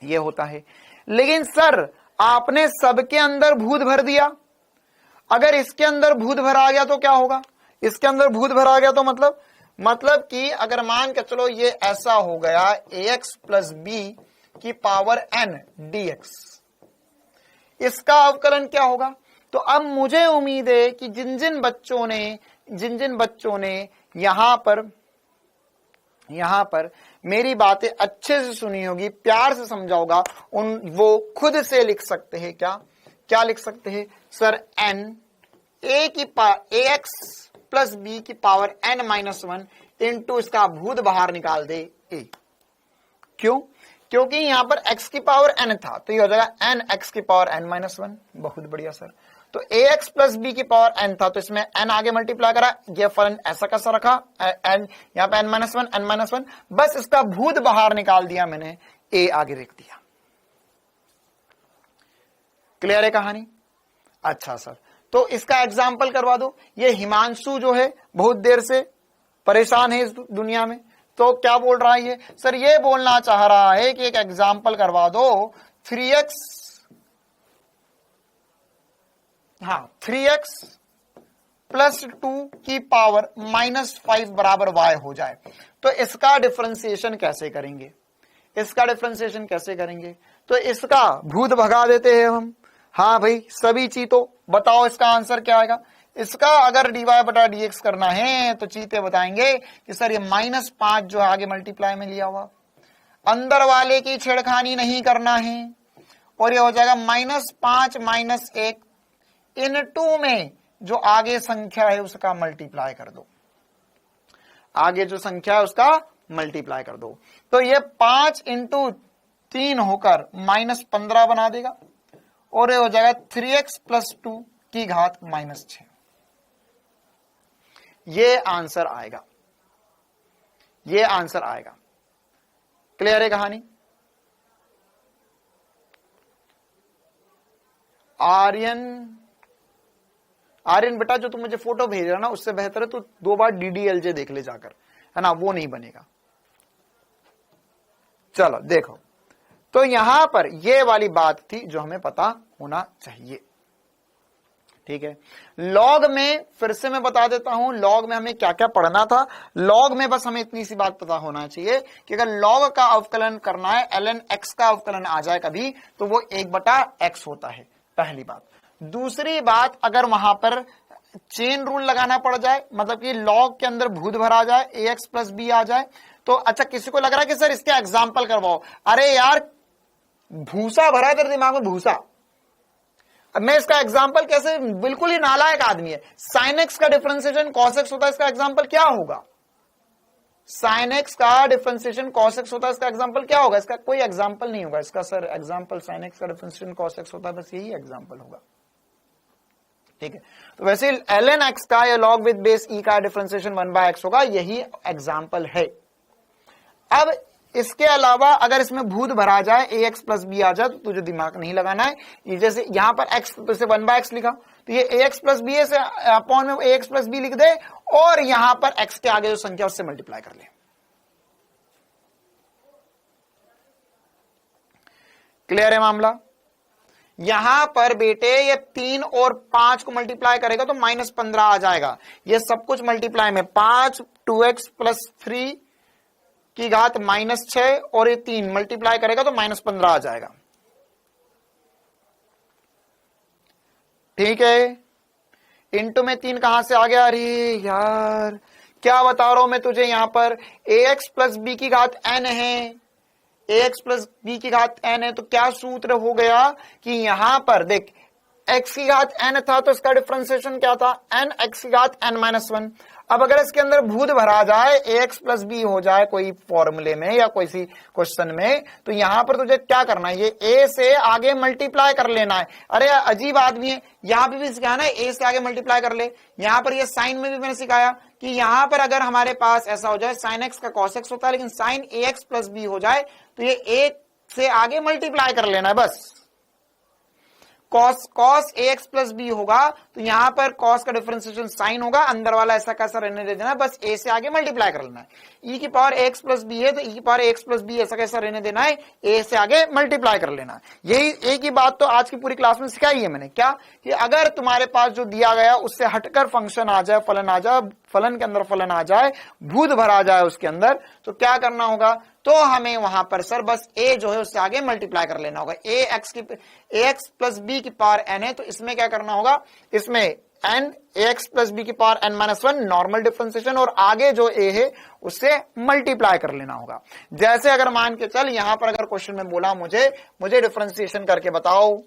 ये होता है। लेकिन सर आपने सबके अंदर भूत भर दिया, अगर इसके अंदर भूत भर आ गया तो क्या होगा? इसके अंदर भूत भर आ गया तो मतलब कि अगर मान के चलो ये ऐसा हो गया ax प्लस बी की पावर n dx, इसका अवकलन क्या होगा? तो अब मुझे उम्मीद है कि जिन जिन बच्चों ने यहां पर मेरी बातें अच्छे से सुनी होगी, प्यार से समझा होगा, वो खुद से लिख सकते हैं। क्या लिख सकते हैं? Sir n ax plus b की पावर n-1 इंटू इसका भूत बाहर निकाल दे a। क्यों? क्योंकि यहां पर x की पावर n था, तो ये हो जाएगा n x की पावर n माइनस 1। बहुत बढ़िया सर। तो ax प्लस b की पावर n था, तो इसमें n आगे मल्टीप्लाई करा, ये फलन ऐसा कैसा रखा, n यहां पे n माइनस 1 n माइनस 1, बस इसका भूत बाहर निकाल दिया मैंने, a आगे रख दिया। क्लियर है कहानी? अच्छा सर, तो इसका एग्जाम्पल करवा दो। ये हिमांशु जो है बहुत देर से परेशान है इस दुनिया में, तो क्या बोल रहा है ये? सर ये बोलना चाह रहा है कि एक एग्जाम्पल करवा दो, 3x, हाँ 3x प्लस 2 की पावर माइनस 5 बराबर y हो जाए, तो इसका डिफरेंशिएशन कैसे करेंगे? इसका डिफरेंशिएशन कैसे करेंगे? तो इसका भूत भगा देते हैं हम। हाँ भाई सभी चीतों बताओ इसका आंसर क्या आएगा? इसका अगर dy बटा dx करना है तो चीते बताएंगे कि सर ये -5 जो है आगे मल्टीप्लाई में लिया हुआ, अंदर वाले की छेड़खानी नहीं करना है, और ये हो जाएगा -5 माइनस 1 इन 2 में जो आगे संख्या है उसका मल्टीप्लाई कर दो, आगे जो संख्या है उसका मल्टीप्लाई कर दो। तो ये 5 इंटू 3 होकर -15 बना देगा, और ये हो जाएगा 3x प्लस 2 की घात -6। ये आंसर आएगा, ये आंसर आएगा। क्लियर है कहानी? आर्यन बेटा जो तुम मुझे फोटो भेज रहा ना, उससे बेहतर है तो 2 बार DDLJ देख ले जाकर, है ना, वो नहीं बनेगा। चलो देखो, तो यहां पर ये वाली बात थी जो हमें पता होना चाहिए। ठीक है, लॉग में फिर से मैं बता देता हूं, लॉग में हमें क्या क्या पढ़ना था। लॉग में बस हमें इतनी सी बात पता होना चाहिए कि अगर लॉग का अवकलन करना है, ln x का अवकलन आ जाए कभी, तो वो 1/x होता है, पहली बात। दूसरी बात, अगर वहां पर चेन रूल लगाना पड़ जाए, मतलब कि लॉग के अंदर भूत भरा जाए, ax प्लस b आ जाए, तो अच्छा किसी को लग रहा है कि सर इसके एग्जाम्पल करवाओ। अरे यार भूसा भरा है तेरे दिमाग में, भूसा। अब मैं इसका एग्जाम्पल कैसे, बिल्कुल ही नालायक आदमी है। साइन एक्स का डिफरेंशिएशन कॉस एक्स होता है, इसका एग्जाम्पल क्या होगा? साइन एक्स का डिफरेंशिएशन कॉस एक्स होता है, इसका एग्जाम्पल क्या होगा? इसका कोई एग्जाम्पल नहीं होगा इसका। सर एग्जाम्पल साइन एक्स का डिफरेंशिएशन कॉस एक्स होता है, बस यही एग्जाम्पल होगा। ठीक है, तो वैसे ln x का या log विद बेस e का डिफरेंशिएशन 1/x होगा, यही एग्जाम्पल है। अब इसके अलावा अगर इसमें भूत भरा जाए, ax प्लस b आ जाए, तो तुझे दिमाग नहीं लगाना है। ये जैसे यहां पर x तो इसे 1/x लिखा, तो ये ax प्लस b है, से अपॉन में ax प्लस b लिख दे, और यहां पर x के आगे जो संख्या उससे मल्टीप्लाई कर ले। क्लियर है मामला? यहां पर बेटे ये 3 और 5 को मल्टीप्लाई करेगा तो -15 आ जाएगा। ये सब कुछ मल्टीप्लाई में 5 2x प्लस 3 की घात -6 और ये 3 मल्टीप्लाई करेगा तो -15 आ जाएगा। ठीक है, इंटू में 3 कहां से आ गया? अरे यार क्या बता रहा हूं मैं तुझे, यहां पर ax प्लस b की घात n है, ax प्लस b की घात n है, तो क्या सूत्र हो गया कि यहां पर देख x की घात n था, तो इसका डिफरेंशिएशन क्या था? n x की घात n-1। अब अगर इसके अंदर भूत भरा जाए, ax प्लस b हो जाए कोई फॉर्मूले में या कोई सी क्वेश्चन में, तो यहां पर तुझे क्या करना है? ये a से आगे मल्टीप्लाई कर लेना है। अरे अजीब आदमी है, यहां पे भी सिखाया ना a से आगे मल्टीप्लाई कर ले। यहां पर ये साइन में भी मैंने सिखाया कि यहां पर अगर हमारे पास ऐसा हो जाए, साइन x का cos x होता है, लेकिन साइन ax प्लस b हो जाए, तो ये a से आगे मल्टीप्लाई कर लेना है बस। cos ax प्लस b होगा, तो यहां पर cos का डिफरेंशिएशन साइन होगा, अंदर वाला ऐसा कैसा रहने दे देना, बस a से आगे मल्टीप्लाई कर लेना है। e की पावर x प्लस b है, तो e की पावर x प्लस b ऐसा कैसा रहने देना है, a से आगे मल्टीप्लाई कर लेना है। यही एक ही बात तो आज की पूरी क्लास में सिखाई है मैंने, क्या कि अगर तुम्हारे पास जो दिया गया उससे हटकर फंक्शन आ जाए, फलन आ जाए, फलन के अंदर फलन आ जाए, भूत भरा जाए उसके अंदर, तो क्या करना होगा? तो हमें वहां पर सर बस a जो है उससे आगे मल्टीप्लाई कर लेना होगा। ax प्लस b की पावर n है, तो इसमें क्या करना होगा? इसमें n ax प्लस b की पावर n-1 नॉर्मल डिफरेंशिएशन, और आगे जो a है उससे मल्टीप्लाई कर लेना होगा। जैसे अगर मान के चल यहां पर अगर क्वेश्चन में बोला मुझे डिफरेंशिएशन करके बताओ,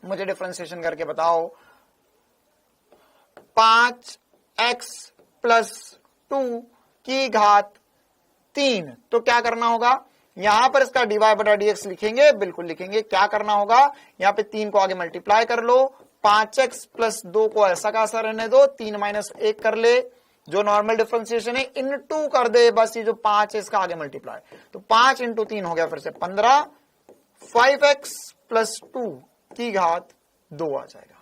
मुझे डिफरेंशिएशन करके बताओ 5x प्लस 2 की घात 3, तो क्या करना होगा? यहां पर इसका dy बटा dx लिखेंगे, बिल्कुल लिखेंगे। क्या करना होगा, यहां पे 3 को आगे मल्टीप्लाई कर लो, 5x प्लस 2 को ऐसा का ऐसा रहने दो, 3 माइनस 1 कर ले, जो नॉर्मल डिफरेंशिएशन है इनटू कर दे, बस ये जो 5 है इसका आगे मल्टीप्लाई, तो 5 इंटू 3 हो गया फिर से 15, 5x प्लस 2 की घात 2 आ जाएगा।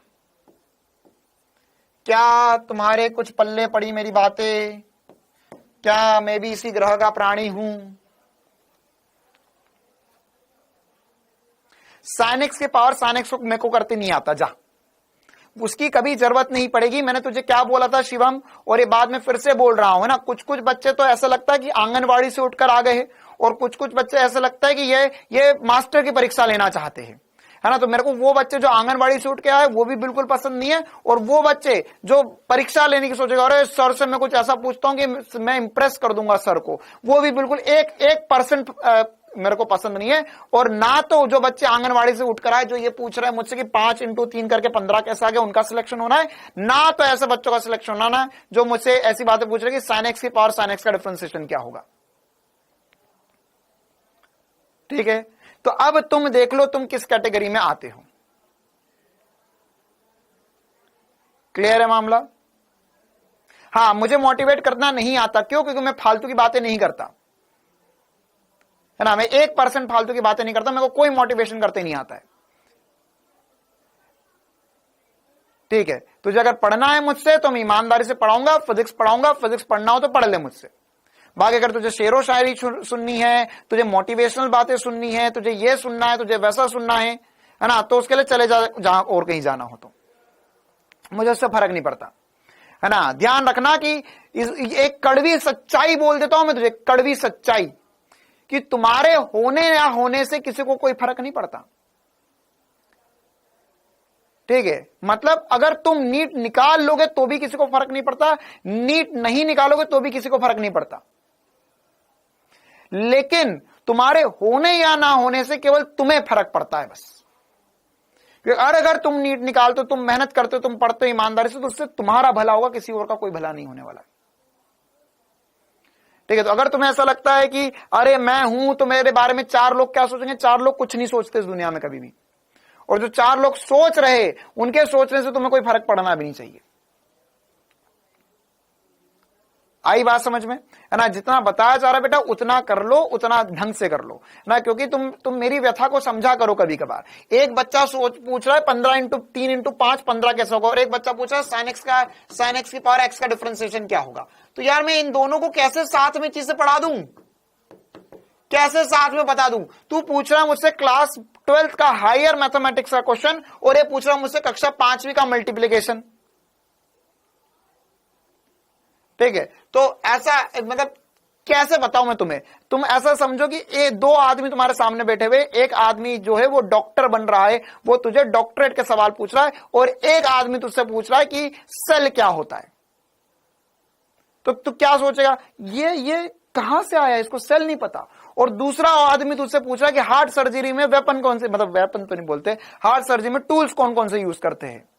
क्या तुम्हारे कुछ पल्ले पड़ी मेरी बातें? क्या मैं भी इसी ग्रह का प्राणी हूं? sin x के पावर sin x को मेरे को करते नहीं आता, जा, उसकी कभी जरूरत नहीं पड़ेगी। मैंने तुझे क्या बोला था शिवम, और ये बाद में फिर से बोल रहा हूं, है ना। कुछ कुछ बच्चे तो ऐसा लगता है कि आंगनवाड़ी से उठकर आ गए हैं, और कुछ कुछ बच्चे ऐसा लगता है कि ये मास्टर की परीक्षा लेना चाहते हैं, है ना। तो मेरे को वो बच्चे जो आंगनवाड़ी से उठ के आए वो भी बिल्कुल पसंद नहीं है, और वो बच्चे जो परीक्षा लेने की सोचेगा, अरे सर से मैं कुछ ऐसा पूछता हूं कि मैं इंप्रेस कर दूंगा सर को, वो भी बिल्कुल 1% मेरे को पसंद नहीं है। और ना तो जो बच्चे आंगनवाड़ी से उठकर आए जो ये पूछ रहे हैं मुझसे कि 5 इंटू 3 करके 15 कैसे आ गया, उनका सिलेक्शन होना है, ना तो ऐसे बच्चों का सिलेक्शन होना है जो मुझसे ऐसी बातें पूछ रहे हैं कि sin x की पावर sin x का डिफरेंशिएशन क्या होगा। ठीक है, तो अब तुम देख लो तुम किस कैटेगरी में आते हो। क्लियर है मामला? हाँ, मुझे मोटिवेट करना नहीं आता, क्यों? क्योंकि मैं फालतू की बातें नहीं करता, है ना। मैं 1% फालतू की बातें नहीं करता, मेरे को कोई मोटिवेशन करते नहीं आता है। ठीक है, तुझे अगर पढ़ना है मुझसे तो मैं ईमानदारी से पढ़ाऊंगा, फिजिक्स पढ़ाऊंगा, फिजिक्स पढ़ना हो तो पढ़ ले मुझसे। बाकी अगर तुझे शेरो शायरी सुननी है, तुझे मोटिवेशनल बातें सुननी है, तुझे ये सुनना है, तुझे वैसा सुनना है ना, तो उसके लिए चले जा जहां और कहीं जाना हो, तो मुझे उससे फर्क नहीं पड़ता, है ना। ध्यान रखना कि एक कड़वी सच्चाई बोल देता हूं मैं तुझे, कड़वी सच्चाई, कि तुम्हारे होने या होने से किसी को कोई फर्क नहीं पड़ता। ठीक है, मतलब अगर तुम नीट निकाल लोगे तो भी किसी को फर्क नहीं पड़ता, नीट नहीं निकालोगे तो भी किसी को फर्क नहीं पड़ता, लेकिन तुम्हारे होने या ना होने से केवल तुम्हें फर्क पड़ता है बस। और अगर तुम नीट निकालते हो, तुम मेहनत करते हो, तुम पढ़ते हो ईमानदारी से, तो उससे तुम्हारा भला होगा, किसी और का कोई भला नहीं होने वाला। ठीक है, तो अगर तुम्हें ऐसा लगता है कि अरे मैं हूं तो मेरे बारे में 4 लोग क्या सोचेंगे, 4 लोग कुछ नहीं सोचते इस दुनिया में कभी भी, और जो 4 लोग सोच रहे उनके सोचने से तुम्हें कोई फर्क पड़ना भी नहीं चाहिए। आई बात समझ में, है ना। जितना बताया जा रहा है बेटा उतना कर लो, उतना ढंग से कर लो ना, क्योंकि तुम मेरी व्यथा को समझा करो। कभी कभार एक बच्चा पूछ रहा है 15 इंटू 3 इंटू 5 15 कैसे होगा, और एक बच्चा पूछ रहा है sin x की पावर x का डिफरेंशिएशन क्या होगा। तो यार मैं इन दोनों को कैसे साथ में चीजें पढ़ा दूं, कैसे साथ में बता दूं? तू पूछ रहा है मुझसे क्लास 12th का हायर मैथमेटिक्स का क्वेश्चन, और ये पूछ रहा है मुझसे कक्षा 5वीं का मल्टीप्लीकेशन। ठीक है, तो ऐसा मतलब कैसे बताऊं मैं तुम्हें? तुम ऐसा समझो कि ये 2 आदमी तुम्हारे सामने बैठे हुए, एक आदमी जो है वो डॉक्टर बन रहा है, वो तुझे डॉक्टरेट के सवाल पूछ रहा है, और एक आदमी तुझसे पूछ रहा है कि सेल क्या होता है। तो तू क्या सोचेगा, ये कहां से आया, इसको सेल नहीं पता। और दूसरा आदमी तुझसे पूछ रहा है कि हार्ट सर्जरी में वेपन कौन से, मतलब वेपन तो नहीं बोलते, हार्ट सर्जरी में टूल्स कौन कौन से यूज करते हैं।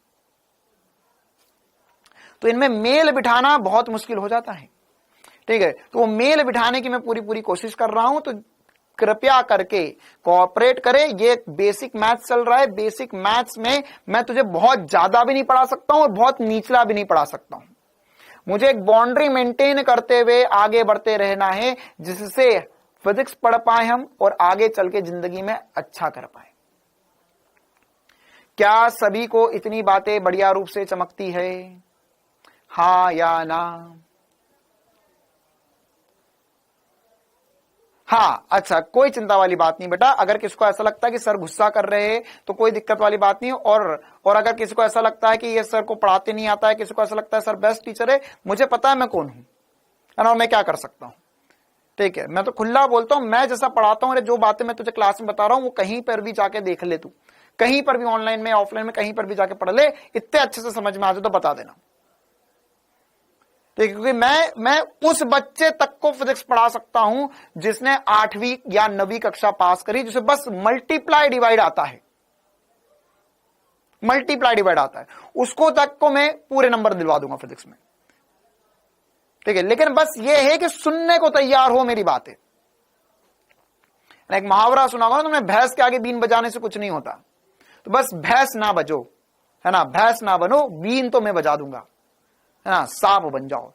तो इनमें मेल बिठाना बहुत मुश्किल हो जाता है। ठीक है, तो वो मेल बिठाने की मैं पूरी कोशिश कर रहा हूं, तो कृपया करके कोऑपरेट करें। ये बेसिक मैथ्स चल रहा है, बेसिक मैथ्स में मैं तुझे बहुत ज्यादा भी नहीं पढ़ा सकता हूं और बहुत निचला भी नहीं पढ़ा सकता हूं। मुझे एक बाउंड्री मेंटेन करते हुए आगे बढ़ते रहना है, जिससे फिजिक्स पढ़ पाए हम और आगे चल के जिंदगी में अच्छा कर पाए। क्या सभी को इतनी बातें बढ़िया रूप से चमकती है, हाँ या ना? हाँ, अच्छा, कोई चिंता वाली बात नहीं बेटा। अगर किसको ऐसा लगता है कि सर गुस्सा कर रहे हैं तो कोई दिक्कत वाली बात नहीं। और अगर किसी को ऐसा लगता है कि ये सर को पढ़ाते नहीं आता है, किसी को ऐसा लगता है सर बेस्ट टीचर है, मुझे पता है मैं कौन हूं, है ना, मैं क्या कर सकता हूं। ठीक है, मैं तो खुला बोलता हूं, मैं जैसा पढ़ाता हूं, जो बातें मैं तुझे क्लास में बता रहा हूं वो कहीं पर भी जाके देख ले, तू कहीं पर भी ऑनलाइन में ऑफलाइन में कहीं पर भी जाके पढ़ ले, इतने अच्छे से समझ में आ जाए तो बता देना। ठीक है, क्योंकि मैं उस बच्चे तक को फिजिक्स पढ़ा सकता हूं जिसने 8वीं या 9वीं कक्षा पास करी, जिसे बस मल्टीप्लाई डिवाइड आता है, मल्टीप्लाई डिवाइड आता है, उसको तक को मैं पूरे नंबर दिलवा दूंगा फिजिक्स में। ठीक है, लेकिन बस ये है कि सुनने को तैयार हो मेरी बातें। एक मुहावरा सुना होगा ना तुमने, भैंस के आगे बीन बजाने से कुछ नहीं होता। तो बस भैंस ना बजो, है ना, भैंस ना बनो, बीन तो मैं बजा दूंगा, है ना, सांप बन जाओ,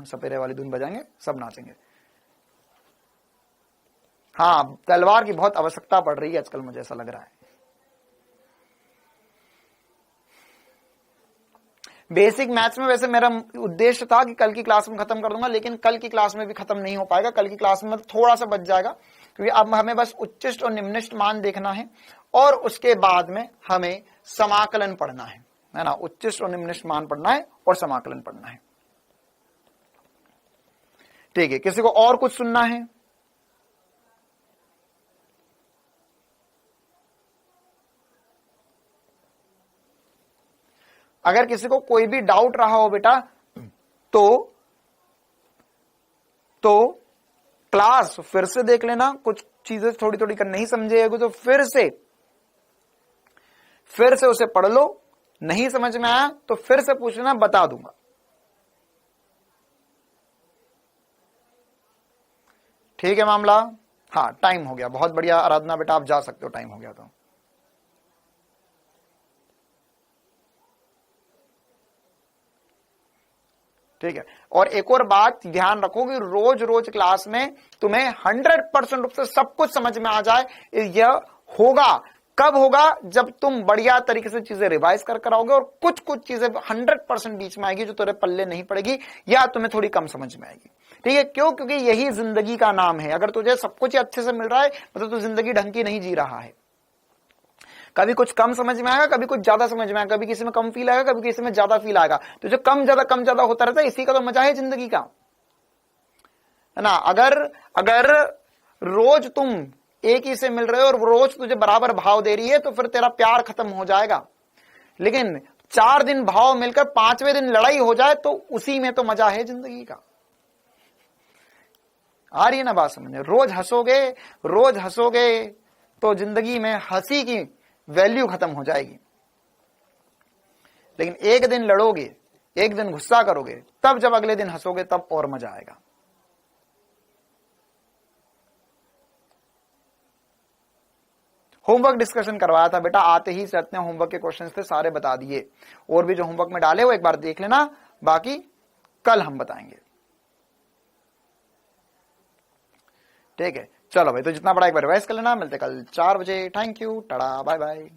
सपेरे वाली धुन बजाएंगे, सब नाचेंगे। हाँ, तलवार की बहुत आवश्यकता पड़ रही है आजकल, मुझे ऐसा लग रहा है। बेसिक मैथ्स में वैसे मेरा उद्देश्य था कि कल की क्लास में खत्म कर दूंगा, लेकिन कल की क्लास में भी खत्म नहीं हो पाएगा। कल की क्लास में थोड़ा सा बच जाएगा, क्योंकि अब हमें बस उच्चिष्ट और निम्निष्ट मान देखना है, और उसके बाद में हमें समाकलन पढ़ना है ना, उच्चिष्ट और निम्निष्ट मान पढ़ना है और समाकलन पढ़ना है। ठीक है, किसी को और कुछ सुनना है? अगर किसी को कोई भी डाउट रहा हो बेटा, तो क्लास फिर से देख लेना, कुछ चीजें थोड़ी थोड़ी कर नहीं समझेगी तो फिर से उसे पढ़ लो। नहीं समझ में आया तो फिर से पूछ लेना, बता दूंगा। ठीक है मामला? हाँ, टाइम हो गया, बहुत बढ़िया आराधना बेटा, आप जा सकते हो, टाइम हो गया तो। ठीक है, और एक और बात ध्यान रखो कि रोज रोज क्लास में तुम्हें 100% रूप से सब कुछ समझ में आ जाए, यह होगा कब होगा? जब तुम बढ़िया तरीके से चीजें रिवाइज कर आओगे, और कुछ कुछ चीजें 100% बीच में आएगी जो तेरे पल्ले नहीं पड़ेगी या तुम्हें थोड़ी कम समझ में आएगी। ठीक है, क्यों? क्योंकि यही जिंदगी का नाम है। अगर तुझे सब कुछ अच्छे से मिल रहा है मतलब तू जिंदगी ढंग की नहीं जी रहा है। कभी कुछ कम समझ में आएगा, कभी कुछ ज्यादा समझ में आएगा, कभी किसी में कम फील आएगा, कभी किसी में ज्यादा फील आएगा। तो जो कम ज्यादा होता रहता है, इसी का तो मजा है जिंदगी का, है ना। अगर रोज तुम एक ही से मिल रहे हो और रोज तुझे बराबर भाव दे रही है तो फिर तेरा प्यार खत्म हो जाएगा। लेकिन 4 दिन भाव मिलकर 5वें दिन लड़ाई हो जाए तो उसी में तो मजा है जिंदगी का। आ रही है ना बात समझ? रोज हंसोगे तो जिंदगी में हंसी की वैल्यू खत्म हो जाएगी। लेकिन एक दिन लड़ोगे, एक दिन गुस्सा करोगे, तब जब अगले दिन हंसोगे तब और मजा आएगा। होमवर्क डिस्कशन करवाया था बेटा, आते ही सेट ने होमवर्क के क्वेश्चंस थे, सारे बता दिए। और भी जो होमवर्क में डाले वो एक बार देख लेना, बाकी कल हम बताएंगे। ठीक है, चलो भाई, तो जितना बड़ा एक बार रिवाइज कर लेना। मिलते कल 4 बजे। Thank you, tata, bye bye.